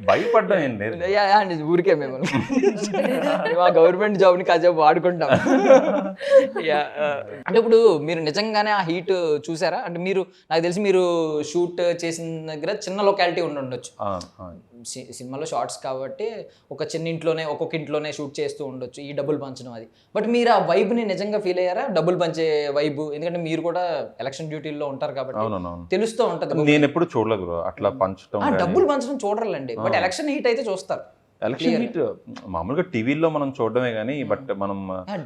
B: భయపడ్డం ఏం లేదు,
A: ఊరికే మేము మా గవర్నమెంట్ జాబ్ ని కాసేపు వాడుకుంటాం. అంటే ఇప్పుడు మీరు నిజంగానే ఆ హీట్ చూసారా? అంటే మీరు, నాకు తెలిసి మీరు షూట్ చేసిన దగ్గర చిన్న లొకాలిటీ ఉండొచ్చు సినిమాలో, షార్ట్స్ కాబట్టి ఒక చిన్న ఇంట్లోనే ఒక్కొక్క ఇంట్లోనే షూట్ చేస్తూ ఉండొచ్చు ఈ డబ్బులు పంచడం అది. బట్ మీరు ఆ వైబ్ని నిజంగా ఫీల్ అయ్యారా? డబ్బులు పంచే వైబ్, ఎందుకంటే మీరు కూడా ఎలక్షన్ డ్యూటీలో ఉంటారు కాబట్టి తెలుస్తూ ఉంటుంది.
B: నేను ఎప్పుడు చూడలేదు అట్లా పంచడం,
A: డబ్బులు పంచడం చూడరండి, బట్ ఎలక్షన్ హీట్ అయితే చూస్తారు.
B: ఎలక్షన్ హీట్ మామూలుగా టీవీలో మనం చూడడమే కానీ, బట్ మనం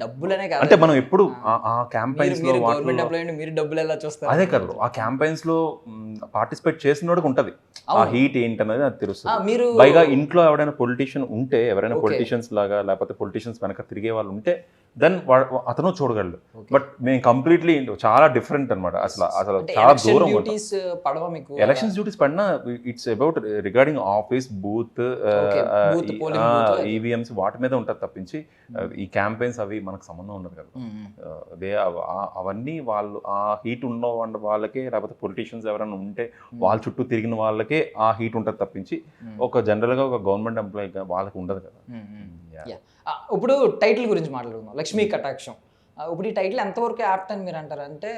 A: డబ్బులనే కాదు
B: అంటే మనం ఎప్పుడు ఆ క్యాంపెయిన్స్ లో
A: గవర్నమెంట్ ఎంప్లాయీ మీరు డబ్బులు ఎలా చూస్తారు?
B: అదే కాదు, ఆ క్యాంపెయిన్స్ లో పార్టిసిపేట్ చేసినోడికి ఉంటది ఆ హీట్ ఏంటనేది అది తెలుస్తుంది.
A: మీరు
B: పైగా ఇంట్లో ఎవరైనా పొలిటీషియన్ ఉంటే, ఎవరైనా పొలిటీషియన్స్ లాగా లేకపోతే పొలిటీషియన్స్ వెనక తిరిగే వాళ్ళు ఉంటే దెన్ అతను చూడగలడు. బట్ మేము కంప్లీట్లీ చాలా డిఫరెంట్ అనమాట. అసలు చాలా దూరం. ఎలక్షన్స్ డ్యూటీస్ పడినా it's about regarding office, booth, EVMs వాటి మీద ఉంటుంది తప్పించి ఈ క్యాంపెయిన్స్ అవి మనకు సంబంధం ఉండదు కదా. అదే అవన్నీ వాళ్ళు ఆ హీట్ ఉన్న వాళ్ళకే, లేకపోతే పొలిటీషియన్స్ ఎవరైనా ఉంటే వాళ్ళ చుట్టూ తిరిగిన వాళ్ళకే ఆ హీట్ ఉంటుంది తప్పించి ఒక జనరల్గా ఒక గవర్నమెంట్ ఎంప్లాయీ వాళ్ళకి ఉండదు కదా.
A: ఇప్పుడు టైటిల్ గురించి మాట్లాడుకుందాం, లక్ష్మీ కటాక్షం. ఇప్పుడు ఈ టైటిల్ ఎంతవరకు యాప్ట్ అని మీరు అంటారు? అంటే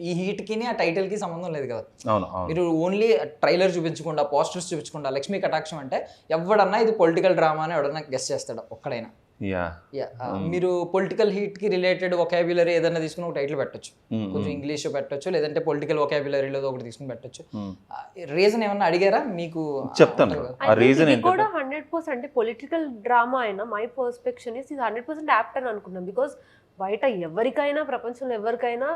A: ఈ హీట్కి ఆ టైటిల్కి సంబంధం లేదు కదా.
B: అవును,
A: మీరు ఓన్లీ ట్రైలర్ చూపించకుండా, పోస్టర్స్ చూపించకుండా లక్ష్మీ కటాక్షం అంటే ఎవడన్నా ఇది పొలిటికల్ డ్రామా అని ఎవడన్నా గెస్ చేస్తాడు ఒక్కడైనా. మీరు పొలిటికల్ హీట్ కి రిలేటెడ్ వొకాబ్యులరీ ఏదైనా తీసుకుని ఒక టైటిల్ పెట్టొచ్చు, కొంచెం ఇంగ్లీష్ పెట్టొచ్చు, లేదంటే పొలిటికల్ వొకాబ్యులరీలో ఒకటి తీసుకుని పెట్టొచ్చు. రీజన్ ఏమన్నా అడిగారా మీకు?
B: చెప్తాను. ఆ రీజన్ ఏంటంటే
C: కూడా 100% అంటే పొలిటికల్ డ్రామా అయినా మై పర్స్పెక్షన్ ఇస్ 100% యాప్ట్ అని అనుకున్నాం. బికాస్ బయట ఎవరికైనా, ప్రపంచంలో ఎవరికైనా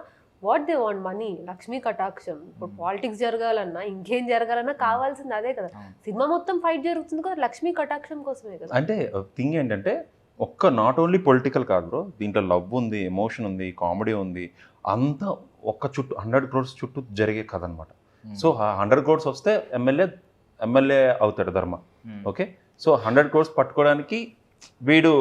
C: what they want money, Lakshmi కటాక్షం. ఇప్పుడు పాలిటిక్స్ జరగాలన్నా, ఇంకేం జరగాలన్నా కావాల్సింది అదే కదా. సినిమా మొత్తం ఫైట్ జరుగుతుంది కదా లక్ష్మీ కటాక్షం కోసమే కదా.
B: అంటే థింగ్ ఏంటంటే నాట్ ఓన్లీ పొలిటికల్ కాదు బ్రో, దీంట్లో లవ్ ఉంది, ఎమోషన్ ఉంది, కామెడీ ఉంది, అంతా ఒక్క చుట్టూ 100 crores చుట్టూ జరిగే కథ అనమాట. సో 100 crores వస్తే ఎమ్మెల్యే అవుతాడు ధర్మ. ఓకే, సో 100 crores పట్టుకోవడానికి వీడు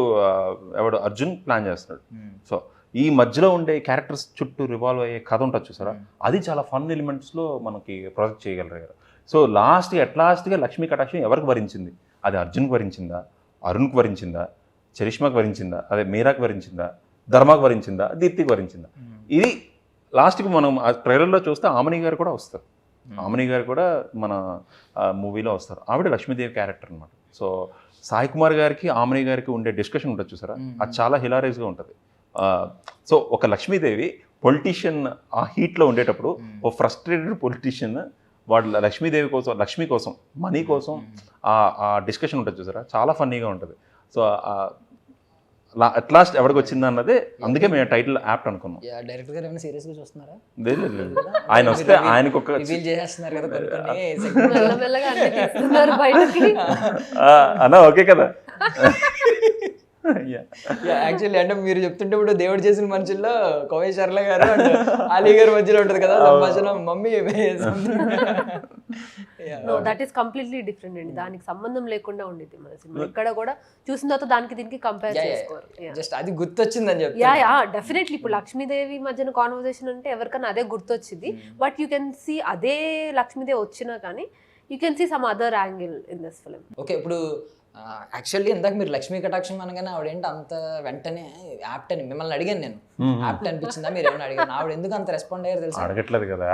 B: ఎవడు అర్జున్ ప్లాన్ చేస్తున్నాడు. సో ఈ మధ్యలో ఉండే క్యారెక్టర్స్ చుట్టూ రివాల్వ్ అయ్యే కథ ఉంటుంది చూసారా, అది చాలా ఫన్ ఎలిమెంట్స్లో మనకి ప్రాజెక్ట్ చేయగలరు కదా. సో లాస్ట్గా లక్ష్మీ కటాక్షం ఎవరికి వరించింది? అది అర్జున్కి వరించిందా, అరుణ్కి వరించిందా, చరిష్మాకి వరించిందా, అదే మీరాకి వరించిందా, ధర్మాకి వరించిందా, దీప్తికి వరించిందా? ఇది లాస్ట్కి మనం ఆ ట్రైలర్లో చూస్తే ఆమని గారు కూడా వస్తారు. ఆమని గారు కూడా మన మూవీలో వస్తారు. ఆవిడ లక్ష్మీదేవి క్యారెక్టర్ అనమాట. సో సాయి కుమార్ గారికి ఆమని గారికి ఉండే డిస్కషన్ ఉంటుంది చూసారా, అది చాలా హిలారియస్గా ఉంటుంది. సో ఒక లక్ష్మీదేవి పొలిటీషియన్ ఆ హీట్లో ఉండేటప్పుడు ఓ ఫ్రస్ట్రేటెడ్ పొలిటీషియన్ వాడు లక్ష్మి కోసం మనీ కోసం ఆ డిస్కషన్ ఉంటుంది చూసారా, చాలా ఫన్నీగా ఉంటుంది. సో అట్ లాస్ట్ ఎవరికి వచ్చింది అన్నదే, అందుకే మేము టైటిల్ యాప్ట్ అనుకున్నాం.
A: డైరెక్టర్ గారు ఏమైనా సీరియస్ గా చూస్తున్నారా?
B: లేదు, ఆయన వస్తే ఆయనకు ఒక
A: చేసేస్తున్నారు కదా
B: అన్నా ఓకే కదా.
A: యాక్చువల్లీ అంటే మీరు చెప్తుంటే ఇప్పుడు దేవుడు చేసిన మనుషుల్లో కోవై శర్ల గారు అండ్ అలీ గారి మధ్యలో ఉంటుంది కదా సంభాషణ, mummy
C: that is completely different అండి. దానికి సంబంధం లేకుండా ఉండేది మన సినిమా. ఇక్కడ కూడా చూసిన తర్వాత దానికి దీనికి కంపేర్ చేసుకోరు.
A: జస్ట్ అది గుర్తొచ్చిందని చెప్పి
C: డెఫినెట్లీ ఇప్పుడు లక్ష్మీదేవి మధ్యన కాన్వర్సేషన్ అంటే ఎవరికైనా అదే గుర్తొచ్చింది. బట్ యూ కెన్ సీ అదే లక్ష్మీదేవి వచ్చినా కానీ you can see some other angle in this film.
A: Okay, ఇప్పుడు యాక్చువల్లీ ఇందాక మీరు లక్ష్మీ కటాక్షం అనగానే ఆవిడేంటి అంత వెంటనే యాప్ట్ అని మిమ్మల్ని అడిగాను నేను, యాప్ట్ అనిపించిందా? మీరు ఏమైనా అడిగాను, ఆవిడ ఎందుకు అంత రెస్పాండ్ అయ్యారు తెలుసా?
B: అడగట్లేదు కదా,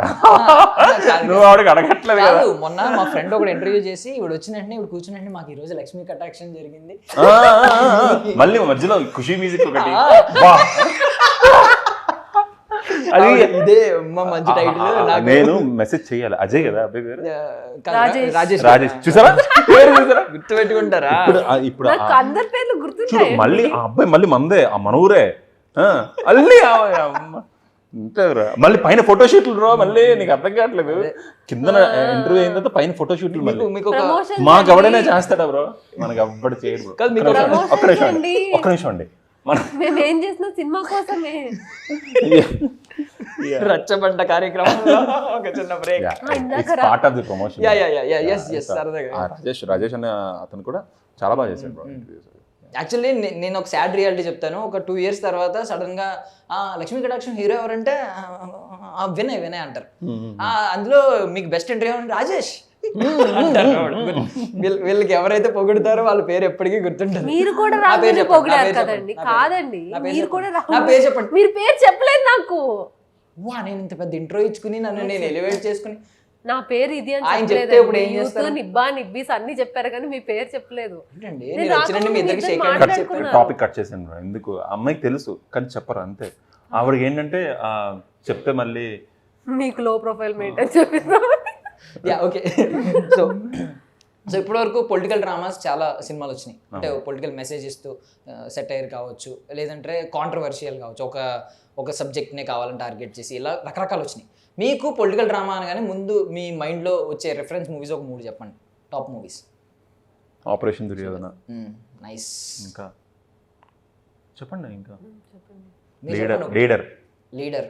A: కాదు, మొన్న మా ఫ్రెండ్ ఒకటి ఇంటర్వ్యూ చేసి ఇవి వచ్చిన వెంటనే ఇప్పుడు కూర్చుని వెంటనే మాకు ఈ రోజు లక్ష్మీ కటాక్షం జరిగింది,
B: మళ్ళీ మధ్యలో ఖుషి మ్యూజిక్ ఒకటి,
A: అది ఇదే మంచి టైటిల్.
B: నేను మెసేజ్ చేయాలి, అజయ్ కదా అబ్బాయి పేరు,
C: రాజేష్
B: చూసారా,
A: గుర్తు పెట్టుకుంటారా?
B: ఇప్పుడు
C: అందరి పేర్లు
B: చూడు, మళ్ళీ ఆ అబ్బాయి మళ్ళీ మందే, ఆ మనూరే అల్లి అంతే బ్రో. మళ్ళీ పైన ఫోటోషూట్లు బ్రో, మళ్ళీ నీకు అర్థం కావట్లేదు. కింద ఇంటర్వ్యూ అయిన తర్వాత పైన ఫోటోషూట్లు మళ్ళీ
A: మీకు ఒక
C: ప్రమోషన్
B: మాకు ఎవడైనా చేస్తాడా బ్రో? మనకి ఎవ్వడు చేయడు bro.
A: కాదు, మీకు
B: ఒక్క నిమిషం అండి మనం
C: మేము ఏం చేసిన సినిమా కోసమే.
A: రచ్చబండ కార్యక్రమంలో ఒక చిన్న break.
B: Part of the promotion.
A: సరదాగా
B: రాజేష్ అనే అతను కూడా చాలా బాగా చేశాడు బ్రో.
A: యాక్చువల్లీ నేను ఒక సాడ్ రియాలిటీ చెప్తాను. ఒక 2 years తర్వాత సడన్ గా లక్ష్మీ కటాక్షం హీరో ఎవరంటే వినయ్ అంటారు. అందులో మీకు బెస్ట్ ఎంట్రీ ఎవరు? రాజేష్ అంటారు. వీళ్ళకి ఎవరైతే పొగుడుతారో వాళ్ళ పేరు ఎప్పటికీ గుర్తుంటుంది.
C: మీరు కూడా రాజుని పొగిడారు కదండి. కాదండి, మీరు కూడా
A: నా పేరు చెప్పండి.
C: మీరు పేరు చెప్పలేదు నాకు.
A: వా, నేను ఇంత పెద్ద ఇంట్రో ఇచ్చుకుని నన్ను నేను ఎలివేట్ చేసుకుని
C: నా పేరు ఇది అని
A: ఆయన
C: చెప్పలేదు.
A: చెప్తే ఇప్పుడు ఏం చేస్తారు?
C: నిబ్బా నిబ్బీస్ అన్ని చెప్పారు కానీ మీ పేరు చెప్పలేదు.
A: ఏంటండి,
C: నేను
A: నేను వచ్చినండి మీ ఇద్దరికి షేక్ హ్యాండ్
C: మాట్లాడుకున్నాను.
B: టాపిక్ కట్ చేశాను bro. ఎందుకు అమ్మాయికి తెలుసు కానీ చెప్పరు అంతే. ఆవిడకి ఏంటంటే చెప్తే మళ్ళీ
C: మీకు లో ప్రొఫైల్ మెయింటైన్ చూపిస్తాం.
A: Yeah okay. సో ఇప్పటి వరకు పొలిటికల్ డ్రామాస్ చాలా సినిమాలు వచ్చినాయి. అంటే పొలిటికల్ మెసేజ్ ఇస్తూ సెటైర్ కావచ్చు, లేదంటే కాంట్రవర్షియల్ కావచ్చు, ఒక సబ్జెక్ట్నే కావాలని టార్గెట్ చేసి ఇలా రకరకాలు వచ్చినాయి. మీకు పొలిటికల్ డ్రామా అనగానే ముందు మీ మైండ్లో వచ్చే రెఫరెన్స్ మూవీస్ ఒక 3 చెప్పండి, top movies.
B: Operation Duryodhana.
A: Nice.
B: ఇంకా చెప్పండి. ఇంకా
A: లీడర్.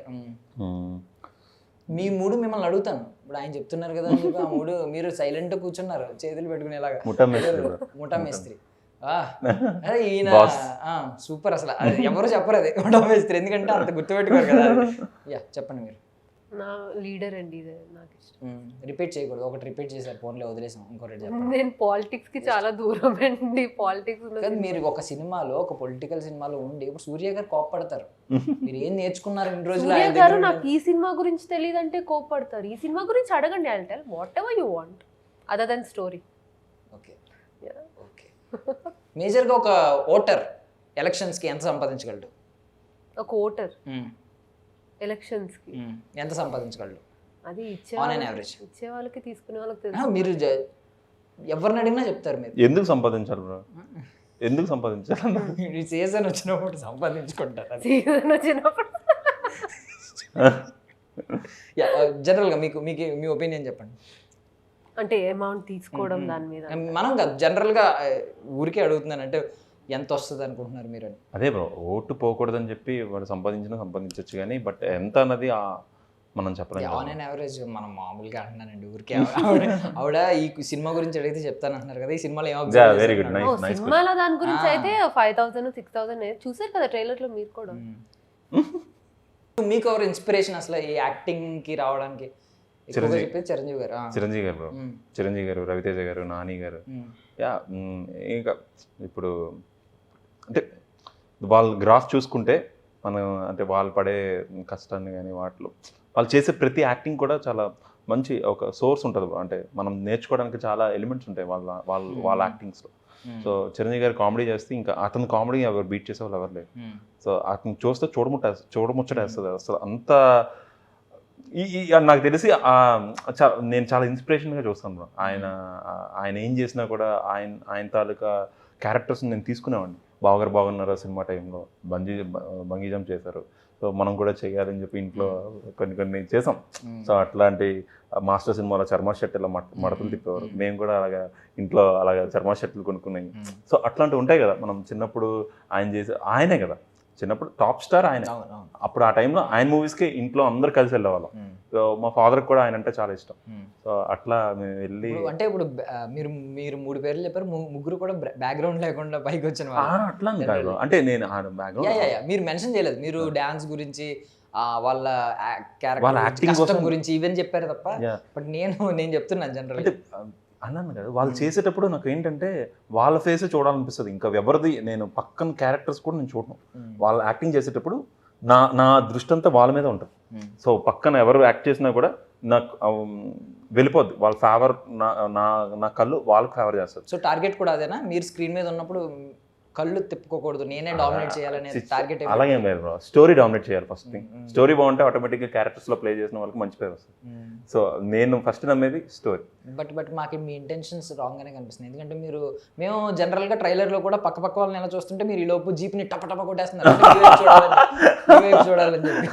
A: మీ 3 మిమ్మల్ని అడుగుతాను. ఇప్పుడు ఆయన చెప్తున్నారు కదా, ఆ 3 మీరు సైలెంట్ కూర్చున్నారు చేతులు పెట్టుకునేలాగా. ముఠా మేస్త్రి. అదే ఈయన సూపర్. అసలు ఎవరు చెప్పరు అది ముఠా మేస్త్రి, ఎందుకంటే అంత గుర్తుపెట్టుకోరు కదా. యా చెప్పండి మీరు.
C: నా లీడర్ అండి ఇది నాకు ఇష్టం.
A: రిపీట్ చేయకూడదు, ఒకటి రిపీట్ చేశారు ఫోన్లో వదిలేసాం, ఇంకోటి చెప్పండి.
C: నేను పాలిటిక్స్ కి చాలా దూరం అండి. పాలిటిక్స్
A: మీరు ఒక సినిమాలో, ఒక పొలిటికల్ సినిమాలో ఉండి ఇప్పుడు సూర్య గారు కోప్పడతారు. మీరు ఏం నేర్చుకున్నారు ఇన్ని రోజులు?
C: సూర్య గారు నాకు ఈ సినిమా గురించి తెలియదంటే కోప్పడతారు. ఈ సినిమా గురించి అడగండి, I will tell whatever you want other than story.
A: Okay okay. మేజర్గా ఒక ఓటర్ ఎలక్షన్స్కి ఎంత సంపాదించగలడు?
C: ఒక ఓటర్ ఎలక్షన్స్ కి
A: ఎంత సంపాదించగలడు?
C: అది ఇచ్చే వాళ్ళకి తీసుకునే వాళ్ళకి తెలుసు.
A: మీరు ఎవరిని అడిగినా చెప్తారు. మీరు
B: ఎందుకు సంపాదించాలి బ్రో? ఎందుకు సంపాదించాలి?
A: సీజన్ వచ్చినప్పుడు సంపాదించుకుంటారు.
C: సీజన్ వచ్చినప్పుడు
A: జనరల్గా మీకు మీ ఒపీనియన్ చెప్పండి.
C: అంటే అమౌంట్ తీసుకోవడం దాని మీద
A: మనం కాదు, జనరల్గా ఊరికే అడుగుతున్నాను. అంటే ఎంత వస్తుంది అనుకుంటున్నారు మీరు అని?
B: అదే బ్రో, ఓటు పోకూడదని చెప్పి వాడు సంపాదించవచ్చు కానీ బట్ ఎంత అన్నది మనం చెప్పలేం.
A: ఆన్ అండ్ యావరేజ్ మనం మామూలుగా అంటున్నానండి ఊరికే. ఆవిడ ఈ సినిమా గురించి అడిగితే చెప్తాను అంటున్నారు కదా, ఈ సినిమాలో
B: వెరీ గుడ్,
C: సినిమాలో దాని గురించి అయితే 5,000 6,000 చూసారు కదా ట్రైలర్ లో మీరు కూడా.
A: మీకు ఎవరు ఇన్స్పిరేషన్ అసలు ఈ యాక్టింగ్ కి రావడానికి? చిరంజీవి
B: గారు బ్రో. చిరంజీవి గారు, రవితేజ గారు, నాని గారు. యా ఇంకా ఇప్పుడు అంటే వాళ్ళు గ్రాఫ్ చూసుకుంటే మనం అంటే వాళ్ళు పడే కష్టాన్ని కానీ వాటిలో వాళ్ళు చేసే ప్రతి యాక్టింగ్ కూడా చాలా మంచి ఒక సోర్స్ ఉంటుంది. అంటే మనం నేర్చుకోవడానికి చాలా ఎలిమెంట్స్ ఉంటాయి వాళ్ళ యాక్టింగ్స్లో. సో చిరంజీవి గారు కామెడీ చేస్తే ఇంకా అతని కామెడీ ఎవరు బీట్ చేసే వాళ్ళు ఎవరు లేరు. సో అతను చూస్తే చూడముచ్చటేస్తుంది అసలు అంత. నాకు తెలిసి నేను చాలా ఇన్స్పిరేషన్గా చూస్తాను బ్రో. ఆయన ఏం చేసినా కూడా ఆయన తాలూకా క్యారెక్టర్స్ నేను తీసుకునేవాడిని. బాగున్నారా సినిమా టైంలో బంగీ జంప్ చేశారు. సో మనం కూడా చేయాలని చెప్పి ఇంట్లో కొన్ని చేసాం. సో అట్లాంటి మాస్టర్ సినిమాలో చర్మా షర్ట్లు మడతలు తిప్పేవారు. మేము కూడా అలాగా ఇంట్లో అలాగా చర్మా షర్ట్లు కొనుక్కున్నాయి. సో అట్లాంటివి ఉంటాయి కదా. మనం చిన్నప్పుడు ఆయనే కదా చిన్నప్పుడు టాప్ స్టార్ ఆయన. అప్పుడు ఆ టైంలో ఆయన మూవీస్కి ఇంట్లో అందరు కలిసి వెళ్ళేవాళ్ళం. సో మా ఫాదర్కి కూడా ఆయన అంటే చాలా ఇష్టం. సో అట్లా మేము వెళ్ళి
A: అంటే ఇప్పుడు మీరు 3 పేర్లు చెప్పారు, ముగ్గురు కూడా బ్యాక్గ్రౌండ్ లేకుండా పైకి వచ్చిన
B: అట్లా అంటే నేను బ్యాక్గ్రౌండ్
A: మీరు మెన్షన్ చేయలేదు. మీరు డాన్స్ గురించి వాళ్ళ క్యారెక్టర్ గురించి ఈవెన్ చెప్పారు తప్ప. బట్ నేను చెప్తున్నాను జనరల్
B: అన్నాను కదా, వాళ్ళు చేసేటప్పుడు నాకు ఏంటంటే వాళ్ళ ఫేసే చూడాలనిపిస్తుంది. ఇంకా ఎవరిది నేను పక్కన క్యారెక్టర్స్ కూడా నేను చూడను. వాళ్ళు యాక్టింగ్ చేసేటప్పుడు నా దృష్టి అంతా వాళ్ళ మీద ఉంటుంది. సో పక్కన ఎవరు యాక్ట్ చేసినా కూడా నాకు వెళ్ళిపోద్ది. వాళ్ళ ఫేవర్ నా కళ్ళు వాళ్ళకి ఫేవర్ చేస్తారు.
A: సో టార్గెట్ కూడా అదేనా? మీరు స్క్రీన్ మీద ఉన్నప్పుడు కళ్ళు తిప్పుకోకూడదు, నేనే డామినేట్ చేయాలనే టార్గెట్?
B: అలాగేం లేదు బ్రో, స్టోరీ డామినేట్ చేయాలి ఫస్ట్ థింగ్. స్టోరీ బాగుంటే ఆటోమేటిక్గా క్యారెక్టర్స్లో ప్లే చేసిన వాళ్ళకి మంచి పేరు వస్తుంది. సో నేను ఫస్ట్ నమ్మేది స్టోరీ.
A: బట్ మాకు మీ ఇంటెన్షన్స్ రాంగ్గానే కనిపిస్తుంది. ఎందుకంటే మేము జనరల్గా ట్రైలర్లో కూడా పక్క వాళ్ళని ఎలా చూస్తుంటే మీరు ఈ లోపు జీప్ని టప కొట్టేస్తున్నారు, చూడాలని చెప్పి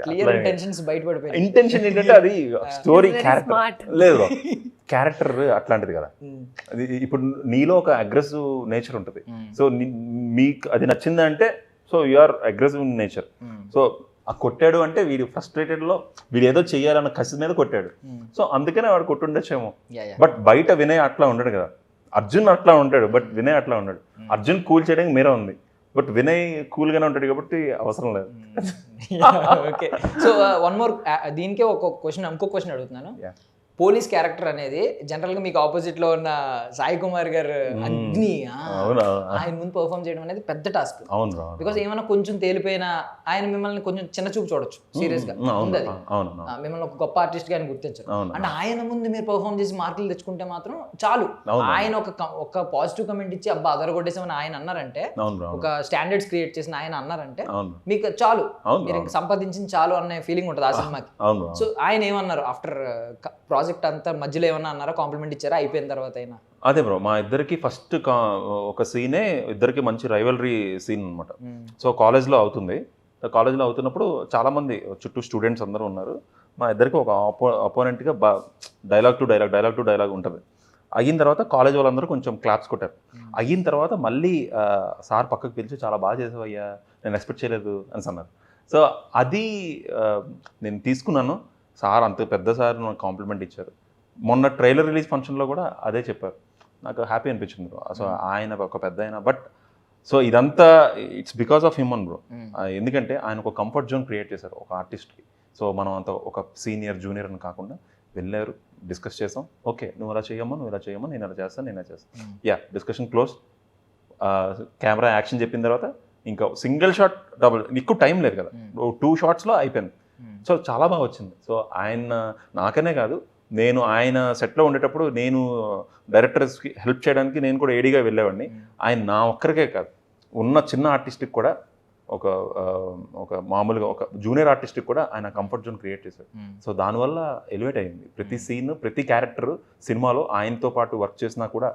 A: క్లియర్ ఇంటెన్షన్స్ బయటపడిపోయాయి.
B: ఇంటెన్షన్ ఏంటంటే అది స్టోరీ క్యారెక్టర్ లేదు, క్యారెక్టర్ అట్లాంటిది కదా. అది ఇప్పుడు నీలో ఒక అగ్రెసివ్ నేచర్ ఉంటుంది. సో మీకు అది నచ్చిందంటే so you are aggressive nature. So ఆ కొట్టాడు అంటే వీడు ఫ్రస్ట్రేటెడ్లో వీడు ఏదో చెయ్యాలన్న కసి మీద కొట్టాడు. సో అందుకనే వాడు కొట్టుండొచ్చేమో. బట్ బయట వినయ్ అట్లా ఉండడు కదా. అర్జున్ అట్లా ఉంటాడు, బట్ వినయ్ అట్లా ఉన్నాడు. అర్జున్ కూల్ చేయడానికి మీరే ఉంది, బట్ వినయ్ కూల్గానే ఉంటాడు కాబట్టి అవసరం లేదు.
A: ఓకే, సో వన్ మోర్, దీనికే ఇంకో క్వశ్చన్ అడుగుతున్నాను. పోలీస్ క్యారెక్టర్ అనేది జనరల్గా మీకు ఆపోజిట్లో ఉన్న సాయి కుమార్ గారు అగ్ని ఆయన ముందు పర్ఫామ్ చేయడం అనేది పెద్ద టాస్క్. బికాస్ ఏమైనా కొంచెం తేలిపోయినా ఆయన మిమ్మల్ని కొంచెం చిన్న చూపు చూడొచ్చు, సీరియస్ గా ఉంది. మిమ్మల్ని ఒక గొప్ప ఆర్టిస్ట్ గా ఆయన గుర్తించరు. అంటే ఆయన ముందు మీరు పర్ఫామ్ చేసి మార్కులు తెచ్చుకుంటే మాత్రం చాలు. ఆయన ఒక పాజిటివ్ కమెంట్ ఇచ్చి అబ్బా అదర కొట్టేసామని ఆయన అన్నారంటే, ఒక స్టాండర్డ్స్ క్రియేట్ చేసిన ఆయన అన్నారంటే మీకు చాలు, మీరు సంపాదించింది చాలు అనే ఫీలింగ్ ఉంటుంది ఆ సినిమాకి. సో ఆయన ఏమన్నారు ఆఫ్టర్ ప్రాజెక్ట్ అంతా మధ్యలో ఏమన్నా అన్నారా, కాంప్లిమెంట్ ఇచ్చారా అయిపోయిన తర్వాత అయినా?
B: అదే బ్రో, మా ఇద్దరికి ఫస్ట్ ఒక సీనే ఇద్దరికి మంచి రైవలరీ సీన్ అనమాట. సో కాలేజ్లో అవుతుంది. కాలేజ్లో అవుతున్నప్పుడు చాలామంది చుట్టూ స్టూడెంట్స్ అందరూ ఉన్నారు. మా ఇద్దరికి ఒక అపోనెంట్గా డైలాగ్ టు డైలాగ్ ఉంటుంది. అయిన తర్వాత కాలేజ్ వాళ్ళందరూ కొంచెం క్లాప్స్ కొట్టారు. అయిన తర్వాత మళ్ళీ సార్ పక్కకు పిలిచి చాలా బాగా చేసావయ్యా, నేను ఎక్స్పెక్ట్ చేయలేదు అని అన్నారు. సో అది నేను తీసుకున్నాను. సార్ అంత పెద్ద సార్ నాకు కాంప్లిమెంట్ ఇచ్చారు. మొన్న ట్రైలర్ రిలీజ్ ఫంక్షన్లో కూడా అదే చెప్పారు. నాకు హ్యాపీ అనిపించింది బ్రో. సో ఆయన ఒక పెద్ద ఆయన, బట్ సో ఇదంతా it's because of him bro. ఎందుకంటే ఆయన ఒక కంఫర్ట్ జోన్ క్రియేట్ చేశారు ఒక ఆర్టిస్ట్కి. సో మనం అంత ఒక సీనియర్ జూనియర్ అని కాకుండా వెళ్ళారు, డిస్కస్ చేసాం. ఓకే నువ్వు ఇలా చేయమ్మా, నేను ఇలా చేస్తాను. Yeah, discussion close. Camera action చెప్పిన తర్వాత ఇంకా సింగిల్ షాట్ డబుల్, ఎక్కువ టైం లేదు కదా, 2 షాట్స్లో అయిపోయింది. సో చాలా బాగా వచ్చింది. సో ఆయన నాకనే కాదు, నేను ఆయన సెట్లో ఉండేటప్పుడు నేను డైరెక్టర్స్కి హెల్ప్ చేయడానికి నేను కూడా ఏడీగా వెళ్ళేవాడిని. ఆయన నా ఒక్కరికే కాదు, ఉన్న చిన్న ఆర్టిస్ట్కి కూడా ఒక మామూలుగా ఒక జూనియర్ ఆర్టిస్ట్కి కూడా ఆయన కంఫర్ట్ జోన్ క్రియేట్ చేశారు. సో దానివల్ల ఎలివేట్ అయింది ప్రతి సీన్, ప్రతి క్యారెక్టర్ సినిమాలో. ఆయనతో పాటు వర్క్ చేసినా కూడా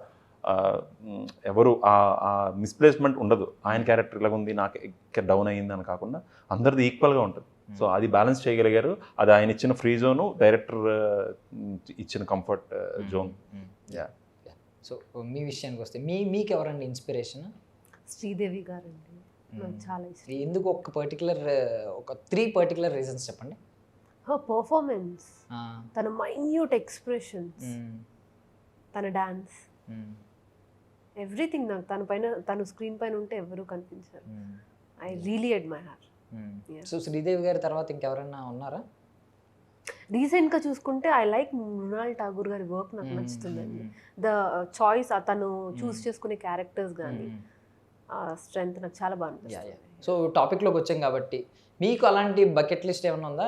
B: ఎవరు ఆ మిస్ప్లేస్మెంట్ ఉండదు. ఆయన క్యారెక్టర్ ఇలాగ ఉంది, నాకు డౌన్ అయ్యింది అని కాకుండా అందరిది ఈక్వల్గా ఉంటుంది. సో అది బ్యాలెన్స్ చేయగలిగారు. అది ఆయన ఇచ్చిన ఫ్రీ జోను, డైరెక్టర్ ఇచ్చిన కంఫర్ట్ జోన్. యా.
A: సో మీ విషయానికి వస్తే మీకు ఎవరండి ఇన్స్పిరేషన్?
C: శ్రీదేవి గారు అండి, నాకు చాలా ఇష్టం.
A: ఎందుకు ఒక 3 పర్టికులర్ రీజన్స్ చెప్పండి.
C: పర్ఫార్మెన్స్, తన మైన్యూట్ ఎక్స్ప్రెషన్స్, తన డాన్స్, ఎవ్రీథింగ్. నాకు తను స్క్రీన్ పైన ఉంటే ఎవరు కనిపించారు. I really admire.
A: So Sridevi గారి తర్వాత ఇంకెవరైనా ఉన్నారా?
C: రీసెంట్గా చూసుకుంటే ఐ లైక్ మృణాల్ ఠాగూర్ గారి వర్క్ నాకు నచ్చుతుందండి. ద చాయిస్, తను చూస్ చేసుకునే క్యారెక్టర్స్ కానీ స్ట్రెంగ్త్ నాకు చాలా బాగా అనిపిస్తుంది.
A: సో టాపిక్లోకి వచ్చాం కాబట్టి మీకు అలాంటి బకెట్ లిస్ట్ ఏమైనా ఉందా?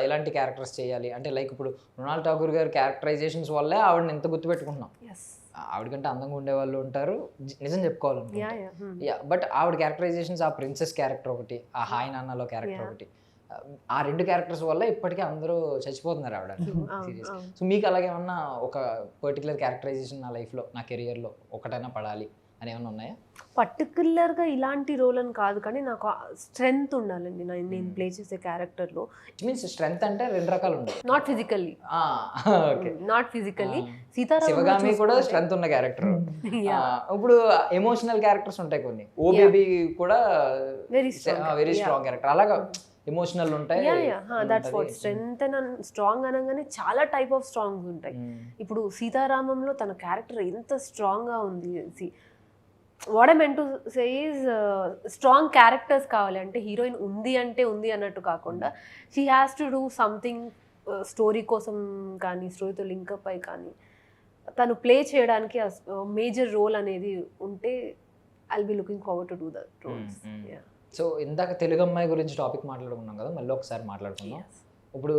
A: ఎలాంటి క్యారెక్టర్స్ చేయాలి అంటే, లైక్ ఇప్పుడు మృణాల్ ఠాగూర్ గారి క్యారెక్టరైజేషన్స్ వల్లే ఆవిడని ఎంత గుర్తుపెట్టుకుంటున్నాం. ఆవిడకంటే అందంగా ఉండేవాళ్ళు ఉంటారు, నిజం చెప్పుకోవాలనుకుంటే. బట్ ఆవిడ క్యారెక్టరైజేషన్స్, ఆ ప్రిన్సెస్ క్యారెక్టర్ ఒకటి, ఆ హాయ్ నాన్నలో క్యారెక్టర్ ఒకటి, ఆ 2 క్యారెక్టర్స్ వల్ల ఇప్పటికీ అందరూ చచ్చిపోతున్నారు ఆవిడ సీరియస్. సో మీకు అలాగేమన్నా ఒక పర్టికులర్ క్యారెక్టరైజేషన్ నా లైఫ్లో, నా కెరియర్లో ఒకటైనా పడాలి అని ఏమన్నా ఉన్నాయా?
C: పర్టికులర్గా ఇలాంటి రోల్ అని కాదు, కానీ నాకు స్ట్రెంగ్త్ ఉండాలండి నేను ప్లే చేసే క్యారెక్టర్లో.
A: మీన్స్ స్ట్రెంగ్త్ అంటే 2 రకాలు ఉంటాయి.
C: Not physically.
A: శివగామి కూడా స్ట్రెంగ్త్ ఉన్న క్యారెక్టర్. ఇప్పుడు ఎమోషనల్ క్యారెక్టర్స్ ఉంటాయి కొన్ని. ఓ బేబీ కూడా వెరీ స్ట్రాంగ్ క్యారెక్టర్. అలాగా ఎమోషనల్ ఉంటాయి.
C: That's what strength and strong అనగానే చాలా టైప్ ఆఫ్ స్ట్రాంగ్స్ ఉంటాయి. ఇప్పుడు సీతారామంలో తన క్యారెక్టర్ ఎంత స్ట్రాంగ్గా ఉంది. What I meant to say is strong characters కావాలి అంటే, హీరోయిన్ ఉంది అంటే ఉంది అన్నట్టు కాకుండా she has to do something story కోసం కానీ, స్టోరీతో లింకప్ అయి కానీ తను ప్లే చేయడానికి మేజర్ రోల్ అనేది ఉంటే I'll be looking forward to do the roles.
A: So ఇందాక తెలుగు అమ్మాయి గురించి టాపిక్ మాట్లాడుకున్నాం కదా, మళ్ళీ ఒకసారి మాట్లాడుకుందాం. ఇప్పుడు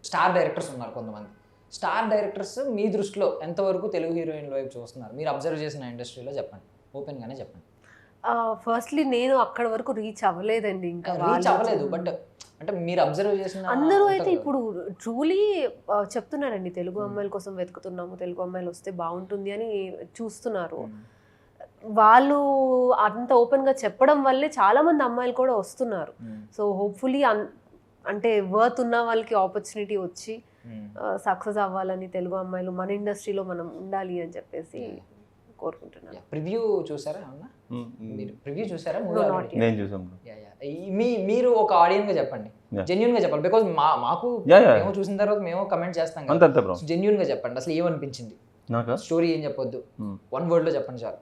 A: స్టార్ డైరెక్టర్స్ ఉన్నారు కొంతమంది. స్టార్ డైరెక్టర్స్ మీ దృష్టిలో ఎంతవరకు తెలుగు హీరోయిన్ వైపు చూస్తున్నారు? మీరు అబ్జర్వ్ చేసిన ఇండస్ట్రీలో చెప్పండి. ఓపెన్గానే చెప్పండి.
C: ఫస్ట్లీ నేను అక్కడ వరకు రీచ్ అవ్వలేదండి. ఇంకా
A: రీచ్ అవ్వలేదు, బట్ అంటే మీరు అబ్జర్వ్ చేసిన
C: అందరూ అయితే ఇప్పుడు ట్రూలీ చెప్తున్నారండి, తెలుగు అమ్మాయిల కోసం వెతుకుతున్నాము, తెలుగు అమ్మాయిలు వస్తే బాగుంటుంది అని చూస్తున్నారు. వాళ్ళు అంత ఓపెన్గా చెప్పడం వల్లే చాలా మంది అమ్మాయిలు కూడా వస్తున్నారు. సో హోప్ఫుల్లీ అంటే వర్త్ ఉన్న వాళ్ళకి ఆపర్చునిటీ వచ్చి సక్సెస్ అవ్వాలని, తెలుగు అమ్మాయిలు మన ఇండస్ట్రీలో మనం ఉండాలి అని చెప్పేసి కోరుకుంటున్నాను.
A: ప్రివ్యూ చూసారా అన్న? మీరు ప్రివ్యూ చూసారా?
B: నేను చూసాను.
A: మీరు ఒక ఆడియన్స్ గా చెప్పండి, జెన్యున్ గా చెప్పాలి, బికాజ్ మాకు మేము చూసిన తర్వాత మేము కమెంట్ చేస్తాం కదా. జెన్యున్ గా చెప్పండి, అసలు ఏమనిపించింది నాకు? స్టోరీ ఏం చెప్పొద్దు, వన్ వర్డ్ లో చెప్పండి చాలు,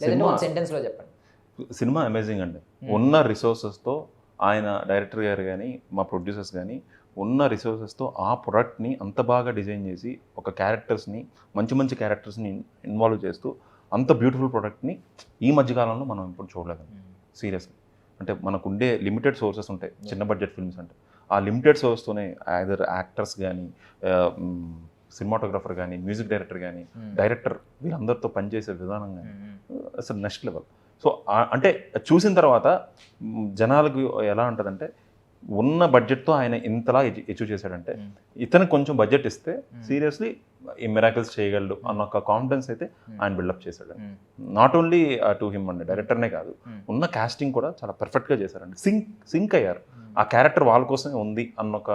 A: లేదంటే వన్ సెంటెన్స్ లో చెప్పండి.
B: సినిమా అమేజింగ్ అండి. ఉన్న రిసోర్సెస్తో ఆయన డైరెక్టర్ గారు కానీ మా ప్రొడ్యూసర్స్ కానీ ఉన్న రిసోర్సెస్తో ఆ ప్రొడక్ట్ని అంత బాగా డిజైన్ చేసి ఒక క్యారెక్టర్స్ని మంచి క్యారెక్టర్స్ని ఇన్వాల్వ్ చేస్తూ అంత బ్యూటిఫుల్ ప్రొడక్ట్ని ఈ మధ్యకాలంలో మనం ఇప్పుడు చూడలేదు సీరియస్లీ. అంటే మనకు ఉండే లిమిటెడ్ సోర్సెస్ ఉంటాయి చిన్న బడ్జెట్ ఫిల్మ్స్ అంటే, ఆ లిమిటెడ్ సోర్స్తోనే ఐదర్ యాక్టర్స్ కానీ, సినిమాటోగ్రఫర్ కానీ, మ్యూజిక్ డైరెక్టర్ కానీ, డైరెక్టర్ వీళ్ళందరితో పనిచేసే విధానం కానీ అసలు నెక్స్ట్ లెవెల్. సో అంటే చూసిన తర్వాత జనాలకు ఎలా ఉంటుందంటే, ఉన్న బడ్జెట్తో ఆయన ఇంతలా అచీవ్ చేశాడంటే, ఇతనికి కొంచెం బడ్జెట్ ఇస్తే సీరియస్లీ ఈ మిరాకిల్స్ చేయగలడు అన్న ఒక కాన్ఫిడెన్స్ అయితే ఆయన బిల్డప్ చేశాడు. నాట్ ఓన్లీ టు హిమ్ అండి, డైరెక్టర్నే కాదు, ఉన్న కాస్టింగ్ కూడా చాలా పర్ఫెక్ట్గా చేశారండి. సింక్ అయ్యారు, ఆ క్యారెక్టర్ వాళ్ళ కోసమే ఉంది అన్న ఒక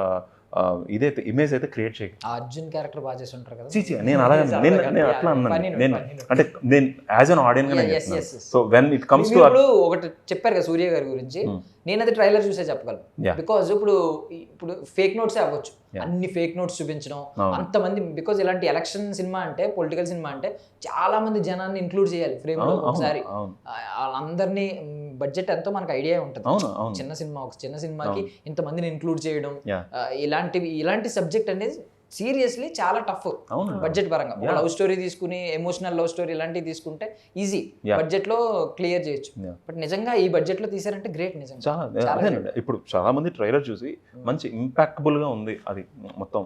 B: ఇదైతే ఇమేజ్ అయితే క్రియేట్ చేయాలి.
A: అర్జున్ క్యారెక్టర్ బాగా చేసి ఉంటారు కదా.
B: నేను అలాగే నేను అట్లా అన్నాను, నేను అంటే నేను as an audience. So when it comes to
A: ఒకటి చెప్పారు కదా సూర్య గారి గురించి, నేను అది ట్రైలర్ చూసే చెప్పగలను. బికాజ్ ఇప్పుడు ఫేక్ నోట్సే అవ్వచ్చు, అన్ని ఫేక్ నోట్స్ చూపించడం అంతమంది. బికాజ్ ఇలాంటి ఎలక్షన్ సినిమా అంటే, పొలిటికల్ సినిమా అంటే చాలా మంది జనాన్ని ఇంక్లూడ్ చేయాలి ఫ్రేమ్ లో ఒకసారి. వాళ్ళందరినీ బడ్జెట్ ఎంతో మనకు ఐడియా ఉంటుంది. చిన్న సినిమాకి ఇంతమందిని ఇంక్లూడ్ చేయడం, ఇలాంటి సబ్జెక్ట్ అనేది సీరియస్లీ చాలా టఫ్ బడ్జెట్ పరంగా. ఒక లవ్ స్టోరీ తీసుకుని, ఎమోషనల్ లవ్ స్టోరీ ఇలాంటివి తీసుకుంటే ఈజీ బడ్జెట్ లో క్లియర్ చేయొచ్చు. బట్ నిజంగా ఈ బడ్జెట్ లో తీసారంటే గ్రేట్. నిజంగా
B: చాలా ఇప్పుడు చాలా మంది ట్రైలర్ చూసి మంచి ఇంపాక్టబుల్ గా ఉంది అది మొత్తం,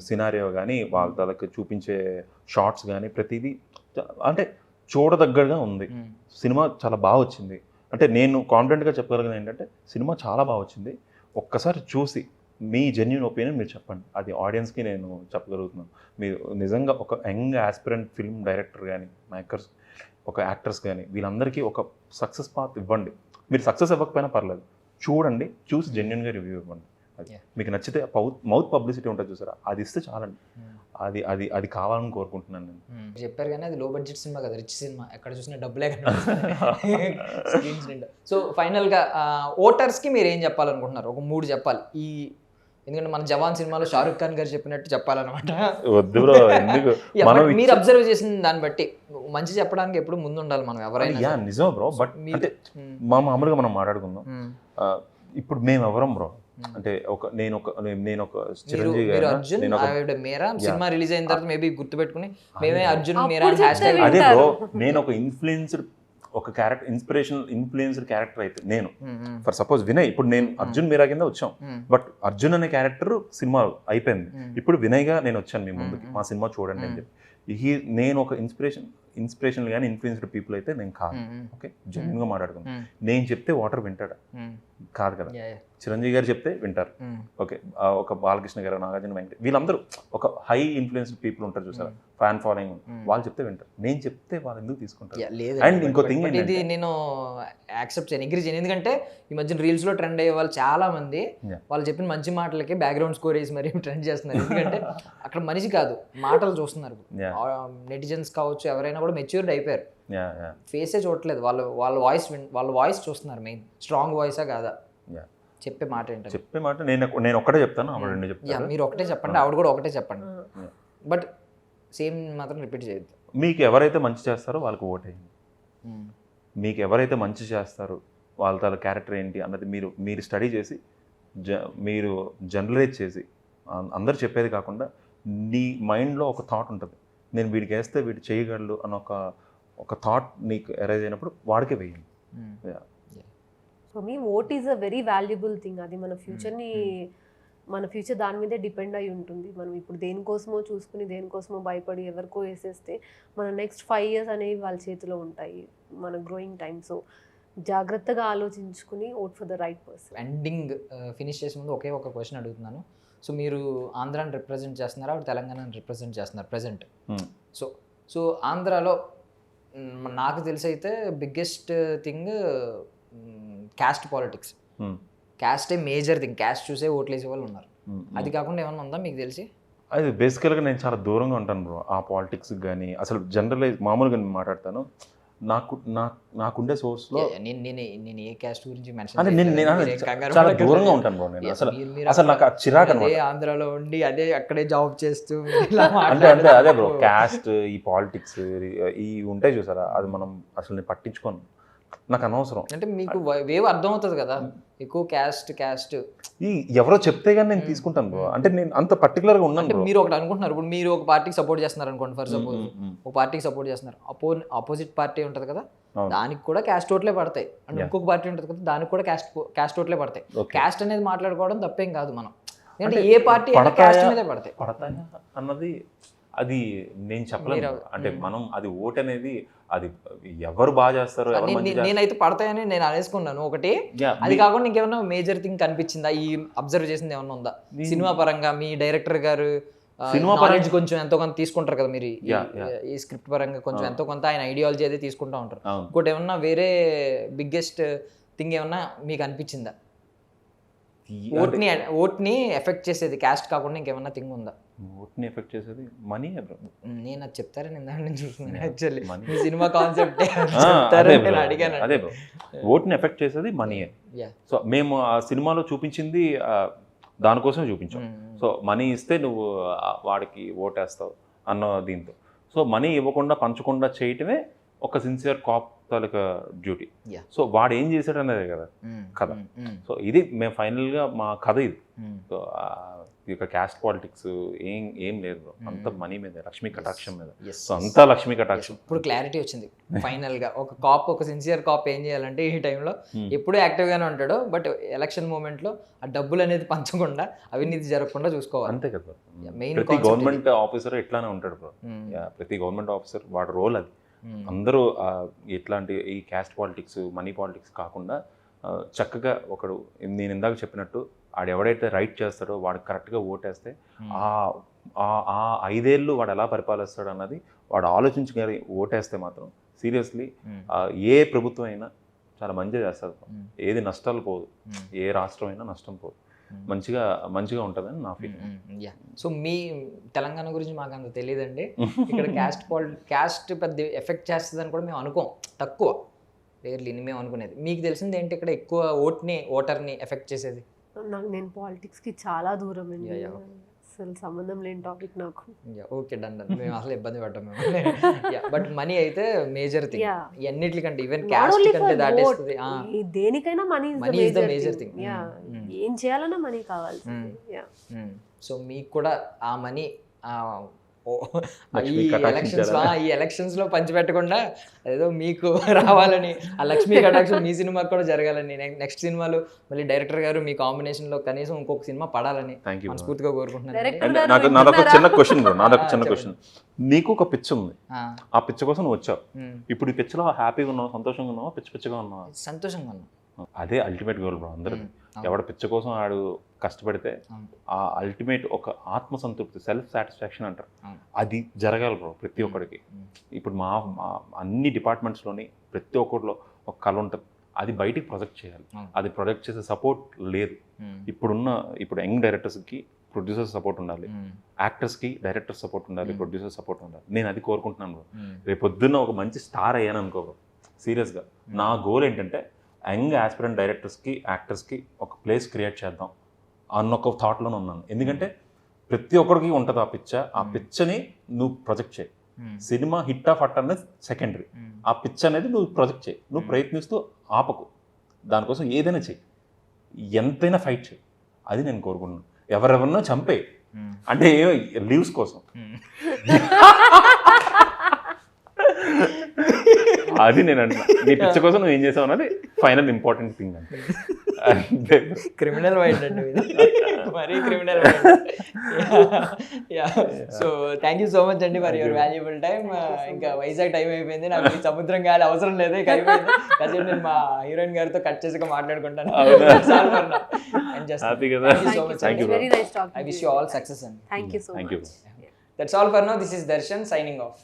B: సినారియో కానీ, వాళ్ళకి చూపించే షార్ట్స్ కానీ ప్రతిదీ అంటే చూడదగ్గరగా ఉంది. సినిమా చాలా బాగా వచ్చింది. అంటే నేను కాన్ఫిడెంట్గా చెప్పగలిగిన ఏంటంటే, సినిమా చాలా బాగా వచ్చింది. ఒక్కసారి చూసి మీ జెన్యూన్ ఒపీనియన్ మీరు చెప్పండి, అది ఆడియన్స్కి నేను చెప్పగలుగుతున్నాను. మీరు నిజంగా ఒక యంగ్ ఆస్పిరెంట్ ఫిల్మ్ డైరెక్టర్ కానీ, మేకర్స్, ఒక యాక్టర్స్ కానీ, వీళ్ళందరికీ ఒక సక్సెస్ పాత్ ఇవ్వండి. మీరు సక్సెస్ ఇవ్వకపోయినా పర్లేదు, చూడండి, చూసి జెన్యూన్గా రివ్యూ ఇవ్వండి. అది మీకు నచ్చితే మౌత్ పబ్లిసిటీ ఉంటుంది చూసారా, అది ఇస్తే చాలండి. అది అది అది కావాలని కోరుకుంటున్నాను నేను.
A: చెప్పారు కానీ అది లో బడ్జెట్ సినిమా కదా, రిచ్ సినిమా, ఎక్కడ చూసినా డబ్బులే కదా. సో ఫైనల్గా ఓటర్స్కి మీరు ఏం చెప్పాలనుకుంటున్నారు? ఒక 3 చెప్పాలి. ఎందుకంటే మన జవాన్ సినిమాలో షారుఖ్ ఖాన్ గారు చెప్పినట్టు చెప్పాలన్నమాట.
B: వద్దు బ్రో, ఎందుకు?
A: మీరు అబ్జర్వ్ చేసిన దాన్ని బట్టి మంచి చెప్పడానికి ఎప్పుడు ముందు ఉండాలి మనం ఎవరైనా.
B: నిజం బ్రో, బట్ అంటే మామూలుగా మనం మాట్లాడుకుందాం. ఇప్పుడు మేము ఎవరం బ్రో అంటే, నేను ఒక చిరంజీవి గారు
A: సినిమా రిలీజ్ అయిన తర్వాత మేబీ గుర్తుపెట్టుకుని మేమే అర్జున్
B: అదే బ్రో, నేను ఒక ఇన్ఫ్లుయెన్స్డ్ ఒక క్యారెక్టర్, ఇన్ఫ్లుయెన్స్డ్ క్యారెక్టర్ అయితే నేను, ఫర్ సపోజ్ వినయ్, ఇప్పుడు నేను అర్జున్ మీరా కింద వచ్చాం, బట్ అర్జున్ అనే క్యారెక్టర్ సినిమా అయిపోయింది, ఇప్పుడు వినయ్గా నేను వచ్చాను మీ ముందుకి, మా సినిమా చూడండి అని చెప్పి. నేను ఒక ఇన్స్పిరేషన్ కానీ ఇన్ఫ్లుయెన్స్డ్ పీపుల్ అయితే నేను కాదు. ఓకే, జెన్యూన్గా మాట్లాడుకున్నాను. నేను చెప్తే వాటర్ వింటాడా? కాదు కదా. చిరంజీవి గారు చెప్తే వింటారు. ఓకే, ఒక బాలకృష్ణ గారు, నాగార్జున, వెంకట, వీళ్ళందరూ ఒక హై ఇన్ఫ్లుయెన్స్డ్ పీపుల్ ఉంటారు చూసారా, ఫ్యాన్ ఫాలోయింగ్, వాళ్ళు చెప్తే వింటారు. నేను చెప్తే వాళ్ళు ఎందుకు తీసుకుంటారు? అండ్ ఇంకో థింగ్,
A: ఇది నేను యాక్సెప్ట్ చేయను, అగ్రీ చేయను. ఎందుకంటే ఈ మధ్య రీల్స్ లో ట్రెండ్ అయ్యే వాళ్ళు చాలా మంది వాళ్ళు చెప్పిన మంచి మాటలకి బ్యాక్గ్రౌండ్ స్కోర్ వేసి మరి ట్రెండ్ చేస్తున్నారు. ఎందుకంటే అక్కడ మనిషి కాదు, మాటలు చూస్తున్నారు. నెటిజన్స్ కావచ్చు, ఎవరైనా కూడా మెచ్యూర్డ్ అయిపోయారు, ఫేసే చూడట్లేదు, వాళ్ళ వాయిస్ చూస్తున్నారు. మెయిన్ స్ట్రాంగ్ వాయిసా కాదా, చెప్పే మాట ఏంటంటే,
B: చెప్పే మాట నేను ఒక్కటే చెప్తాను, ఆవిడ 2 చెప్తాను.
A: మీరు ఒకటే చెప్పండి, ఆవిడ కూడా ఒకటే చెప్పండి, బట్ సేమ్ మాత్రం రిపీట్ చేయొద్దు.
B: మీకు ఎవరైతే మంచి చేస్తారో వాళ్ళకి ఓటేయండి. మీకు ఎవరైతే మంచి చేస్తారో వాళ్ళ క్యారెక్టర్ ఏంటి అన్నది మీరు స్టడీ చేసి, మీరు జనరలైజ్ చేసి, అందరు చెప్పేది కాకుండా నీ మైండ్లో ఒక థాట్ ఉంటుంది, నేను వీడికి వేస్తే వీడు చేయగలడు అన్న ఒక థాట్ నీకు అరైజ్ అయినప్పుడు వాడికే వేయండి.
C: For me vote is a very valuable thing. అది మన ఫ్యూచర్ని మన ఫ్యూచర్ దాని మీదే డిపెండ్ అయి ఉంటుంది. మనం ఇప్పుడు దేనికోసమో చూసుకుని దేనికోసమో భయపడి ఎవరికో వేసేస్తే మన నెక్స్ట్ 5 years అనేవి వాళ్ళ చేతిలో ఉంటాయి, మన గ్రోయింగ్ టైం. సో జాగ్రత్తగా ఆలోచించుకుని vote for the right person.
A: Ending finish చేసే ముందు ఒకే ఒక క్వశ్చన్ అడుగుతున్నాను. సో మీరు ఆంధ్రాని రిప్రజెంట్ చేస్తున్నారా, తెలంగాణని రిప్రజెంట్ చేస్తున్నారు ప్రజెంట్? సో ఆంధ్రాలో నాకు తెలిసి అయితే biggest thing caste politics. క్యాస్టే major thing. Caste చూసే ఓట్లు వేసే వాళ్ళు ఉన్నారు. అది కాకుండా ఏమన్నా ఉందా మీకు తెలిసి?
B: అది బేసికల్గా నేను చాలా దూరంగా ఉంటాను బ్రో ఆ పాలిటిక్స్ కానీ. అసలు జనరలైజ్ మామూలుగా నేను మాట్లాడతాను. నాకుండే సోర్స్లో
A: నేను ఏ క్యాస్ట్ గురించి
B: అంటే నేను చాలా దూరంగా ఉంటాను బ్రో. నేను అసలు నాకు చిరాకు అనమాట.
A: ఆంధ్రాలో ఉండి అదే అక్కడే జాబ్ చేస్తూ
B: అంటే అదే బ్రో, క్యాస్ట్ ఈ పాలిటిక్స్ ఈ ఉంటాయి చూసారా, అది మనం అసలు నేను పట్టించుకోను, నాకు అనవసరం.
A: అంటే మీకు వేవ్ అర్థం అవుతుంది కదా, ఎక్కువ క్యాస్ట్
B: ఈ ఎవరో చెప్తే కానీ నేను తీసుకుంటాను బ్రో. అంటే నేను అంత పర్టికులర్గా ఉన్నాను.
A: మీరు ఒకటి అనుకుంటున్నారు, ఇప్పుడు మీరు ఒక పార్టీకి సపోర్ట్ చేస్తున్నారు అనుకోండి, ఫర్ సపోజ్ ఒక పార్టీకి సపోర్ట్ చేస్తున్నారు, ఆపోజిట్ పార్టీ ఉంటుంది కదా, దానికి కూడా క్యాస్ట్ ఓట్లే పడతాయి. అంటే ఇంకొక పార్టీ ఉంటుంది కదా, దానికి కూడా క్యాస్ట్ ఓట్లే పడతాయి. క్యాస్ట్ అనేది మాట్లాడుకోవడం తప్పేం కాదు మనం, అంటే ఏ పార్టీ క్యాస్ట్ మీదే పడతాయి
B: అన్నది అది నేను చెప్పలేను. అంటే మనం అది ఓట్ అనేది అది ఎవరు బాగా చేస్తారో
A: నేనైతే పడతాయని నేను అనేసుకున్నాను ఒకటి. అది కాకుండా ఇంకేమన్నా మేజర్ థింగ్ కనిపించిందా, ఈ అబ్జర్వ్ చేసింది ఏమన్నా ఉందా సినిమా పరంగా? మీ డైరెక్టర్ గారు సినిమా నాలెడ్జ్ కొంచెం ఎంతో కొంత తీసుకుంటారు కదా మీరు, ఈ స్క్రిప్ట్ పరంగా కొంచెం ఎంతో కొంత ఆయన ఐడియాలజీ అయితే తీసుకుంటా ఉంటారు. ఇంకోటి ఏమన్నా వేరే బిగ్గెస్ట్ థింగ్ ఏమన్నా మీకు అనిపించిందా? ఓట్ని ఎఫెక్ట్ చేసేది క్యాస్ట్ కాకుండా ఇంకేమన్నా థింగ్ ఉందా?
B: ఓట్ని ఎఫెక్ట్ చేసేది మనీ.
A: నేను అది చెప్తారని ఇందాక నేను చూస్తున్నాను యాక్చువల్లీ మీ సినిమా కాన్సెప్ట్ అడిగాను.
B: అదే బ్రో, ఓట్ని ఎఫెక్ట్ చేసేది మనీయే. సో మేము ఆ సినిమాలో చూపించింది దానికోసమే చూపించాం. సో మనీ ఇస్తే నువ్వు వాడికి ఓటేస్తావు అన్న దీంతో. సో మనీ ఇవ్వకుండా పంచకుండా చేయటమే ఒక సిన్సియర్ కాప్ తాలూకా డ్యూటీ. సో వాడు ఏం చేశాడు అనేది కదా కథ. సో ఇది మేము ఫైనల్గా మా కథ ఇది. సో ఇక క్యాస్ట్ పాలిటిక్స్ ఏం లేదు బ్రో, అంత మనీ మీద, లక్ష్మీ కటాక్షం మీద. సో అంతా లక్ష్మీ కటాక్షం.
A: ఇప్పుడు క్లారిటీ వచ్చింది ఫైనల్ గా. ఒక కాప్, ఒక సిన్సియర్ కాప్ ఏం చేయాలంటే ఈ టైంలో ఎప్పుడూ యాక్టివ్ గానే ఉంటాడు, బట్ ఎలక్షన్ మూమెంట్ లో ఆ డబ్బులు అనేది పంచకుండా అవినీతి జరగకుండా చూసుకోవాలి.
B: అంతే కదా, ప్రతి గవర్నమెంట్ ఆఫీసర్ ఎట్లానే ఉంటాడు బ్రో. ప్రతి గవర్నమెంట్ ఆఫీసర్ వాడి రోల్ అది. అందరూ ఇట్లాంటి ఈ క్యాస్ట్ పాలిటిక్స్, మనీ పాలిటిక్స్ కాకుండా చక్కగా ఒకడు నేను ఇందాక చెప్పినట్టు వాడు ఎవడైతే రైట్ చేస్తాడో వాడు కరెక్ట్గా ఓటేస్తే ఆ 5 ఏళ్ళు వాడు ఎలా పరిపాలిస్తాడు అన్నది వాడు ఆలోచించుకొని ఓటేస్తే మాత్రం సీరియస్లీ ఏ ప్రభుత్వం అయినా చాలా మంచిగా చేస్తుంది. ఏది నష్టాలు పోదు, ఏ రాష్ట్రం అయినా నష్టం పోదు, మంచిగా ఉంటుందని నా ఫీలింగ్.
A: సో మీ తెలంగాణ గురించి మాకు అంత తెలియదండి. ఇక్కడ క్యాస్ట్ పెద్ద ఎఫెక్ట్ చేస్తుందని కూడా మేము అనుకోం, తక్కువ రేర్లీ మేము అనుకునేది. మీకు తెలిసింది ఏంటి ఇక్కడ ఎక్కువ ఓటర్ని ఎఫెక్ట్ చేసేది?
C: నేను పాలిటిక్స్కి చాలా దూరం అండి, అసలు సంబంధం లేని టాపిక్ నాకు.
A: ఓకే డన్, మేము అసలు ఇబ్బంది పడ్డాం మేము. బట్ మనీ అయితే మేజర్ థింగ్ అన్నిటికంటే, ఈవెన్ క్యాస్ట్ కంటే దాటేస్తుంది.
C: దేనికైనా money is the major thing. ఏం చేయాలన్నా మనీ కావాలి.
A: సో మీకు కూడా ఆ మనీ ఈ ఎలక్షన్స్ లో పంచిపెట్టకుండా ఏదో మీకు రావాలని, ఆ లక్ష్మీ కటాక్షం మీ సినిమాకి కూడా జరగాలని, నెక్స్ట్ సినిమాలో మళ్ళీ డైరెక్టర్ గారు మీ కాంబినేషన్ లో కనీసం ఇంకొక సినిమా పడాలని మనస్ఫూర్తిగా కోరుకుంటున్నాను.
B: నాదొక చిన్న క్వశ్చన్, నీకు ఒక పిచ్చ ఉంది, ఆ పిచ్చ కోసం నువ్వు వచ్చావు. ఇప్పుడు ఈ పిచ్చలో హ్యాపీగా ఉన్నావు, సంతోషంగా ఉన్నావా, పిచ్చగా ఉన్నావా?
A: సంతోషంగా ఉన్నా.
B: అదే అల్టిమేట్ గోల్ బ్రో అందరిది. ఎవడ పిచ్చ కోసం ఆడు కష్టపడితే ఆ అల్టిమేట్ ఒక ఆత్మసంతృప్తి, సెల్ఫ్ సాటిస్ఫాక్షన్ అంటారు, అది జరగాలి బ్రో ప్రతి ఒక్కడికి. ఇప్పుడు మా అన్ని డిపార్ట్మెంట్స్లోని ప్రతి ఒక్కరిలో ఒక కళ ఉంటుంది, అది బయటికి ప్రొజెక్ట్ చేయాలి. అది ప్రొజెక్ట్ చేసే సపోర్ట్ లేదు. ఇప్పుడు యంగ్ డైరెక్టర్స్కి ప్రొడ్యూసర్ సపోర్ట్ ఉండాలి, యాక్టర్స్కి డైరెక్టర్ సపోర్ట్ ఉండాలి, ప్రొడ్యూసర్ సపోర్ట్ ఉండాలి. నేను అది కోరుకుంటున్నాను బ్రో. రేపు పొద్దున్న ఒక మంచి స్టార్ అయ్యాను అనుకో బ్రో, సీరియస్గా నా గోల్ ఏంటంటే యంగ్ ఆస్పిరెంట్ డైరెక్టర్స్కి, యాక్టర్స్కి ఒక ప్లేస్ క్రియేట్ చేద్దాం అన్న ఒక థాట్లోనే ఉన్నాను. ఎందుకంటే ప్రతి ఒక్కరికి ఉంటుంది ఆ పిచ్చ. ఆ పిచ్చని నువ్వు ప్రొజెక్ట్ చేయి. సినిమా హిట్ ఆఫ్ అట్ అనేది సెకండరీ. ఆ పిచ్చ అనేది నువ్వు ప్రొజెక్ట్ చేయి. నువ్వు ప్రయత్నిస్తూ ఆపకు, దానికోసం ఏదైనా చెయ్యి, ఎంతైనా ఫైట్ చేయి. అది నేను కోరుకుంటున్నాను. ఎవరెవరినో చంపే అంటే లీవ్స్ కోసం, అది నేను అంటున్నా. నీ పిచ్చ కోసం నువ్వు ఏం చేసావు అన్నది ఫైనల్ ఇంపార్టెంట్ థింగ్ అంటే.
A: క్రిమినల్ మైండ్ అండి. మరీ criminal. Yeah so thank you so much అండి ఫర్ యువర్ వాల్యుబుల్ టైం. ఇంకా వైజాగ్ టైం అయిపోయింది, నాకు ఈ సముద్రం గాలి అవసరం లేదు, ఇక అయిపోయింది. కాసేపు నేను మా హీరోయిన్ గారితో కట్ చేసి మాట్లాడుకుంటాను.
B: హ్యాపీ కదా.
C: Thank you. Very nice talking
A: I
C: to
A: wish
C: you.
A: you all success.
C: Thank you so
B: Thank you.
C: much. Yeah.
A: That's all for now. This is Darshan signing off.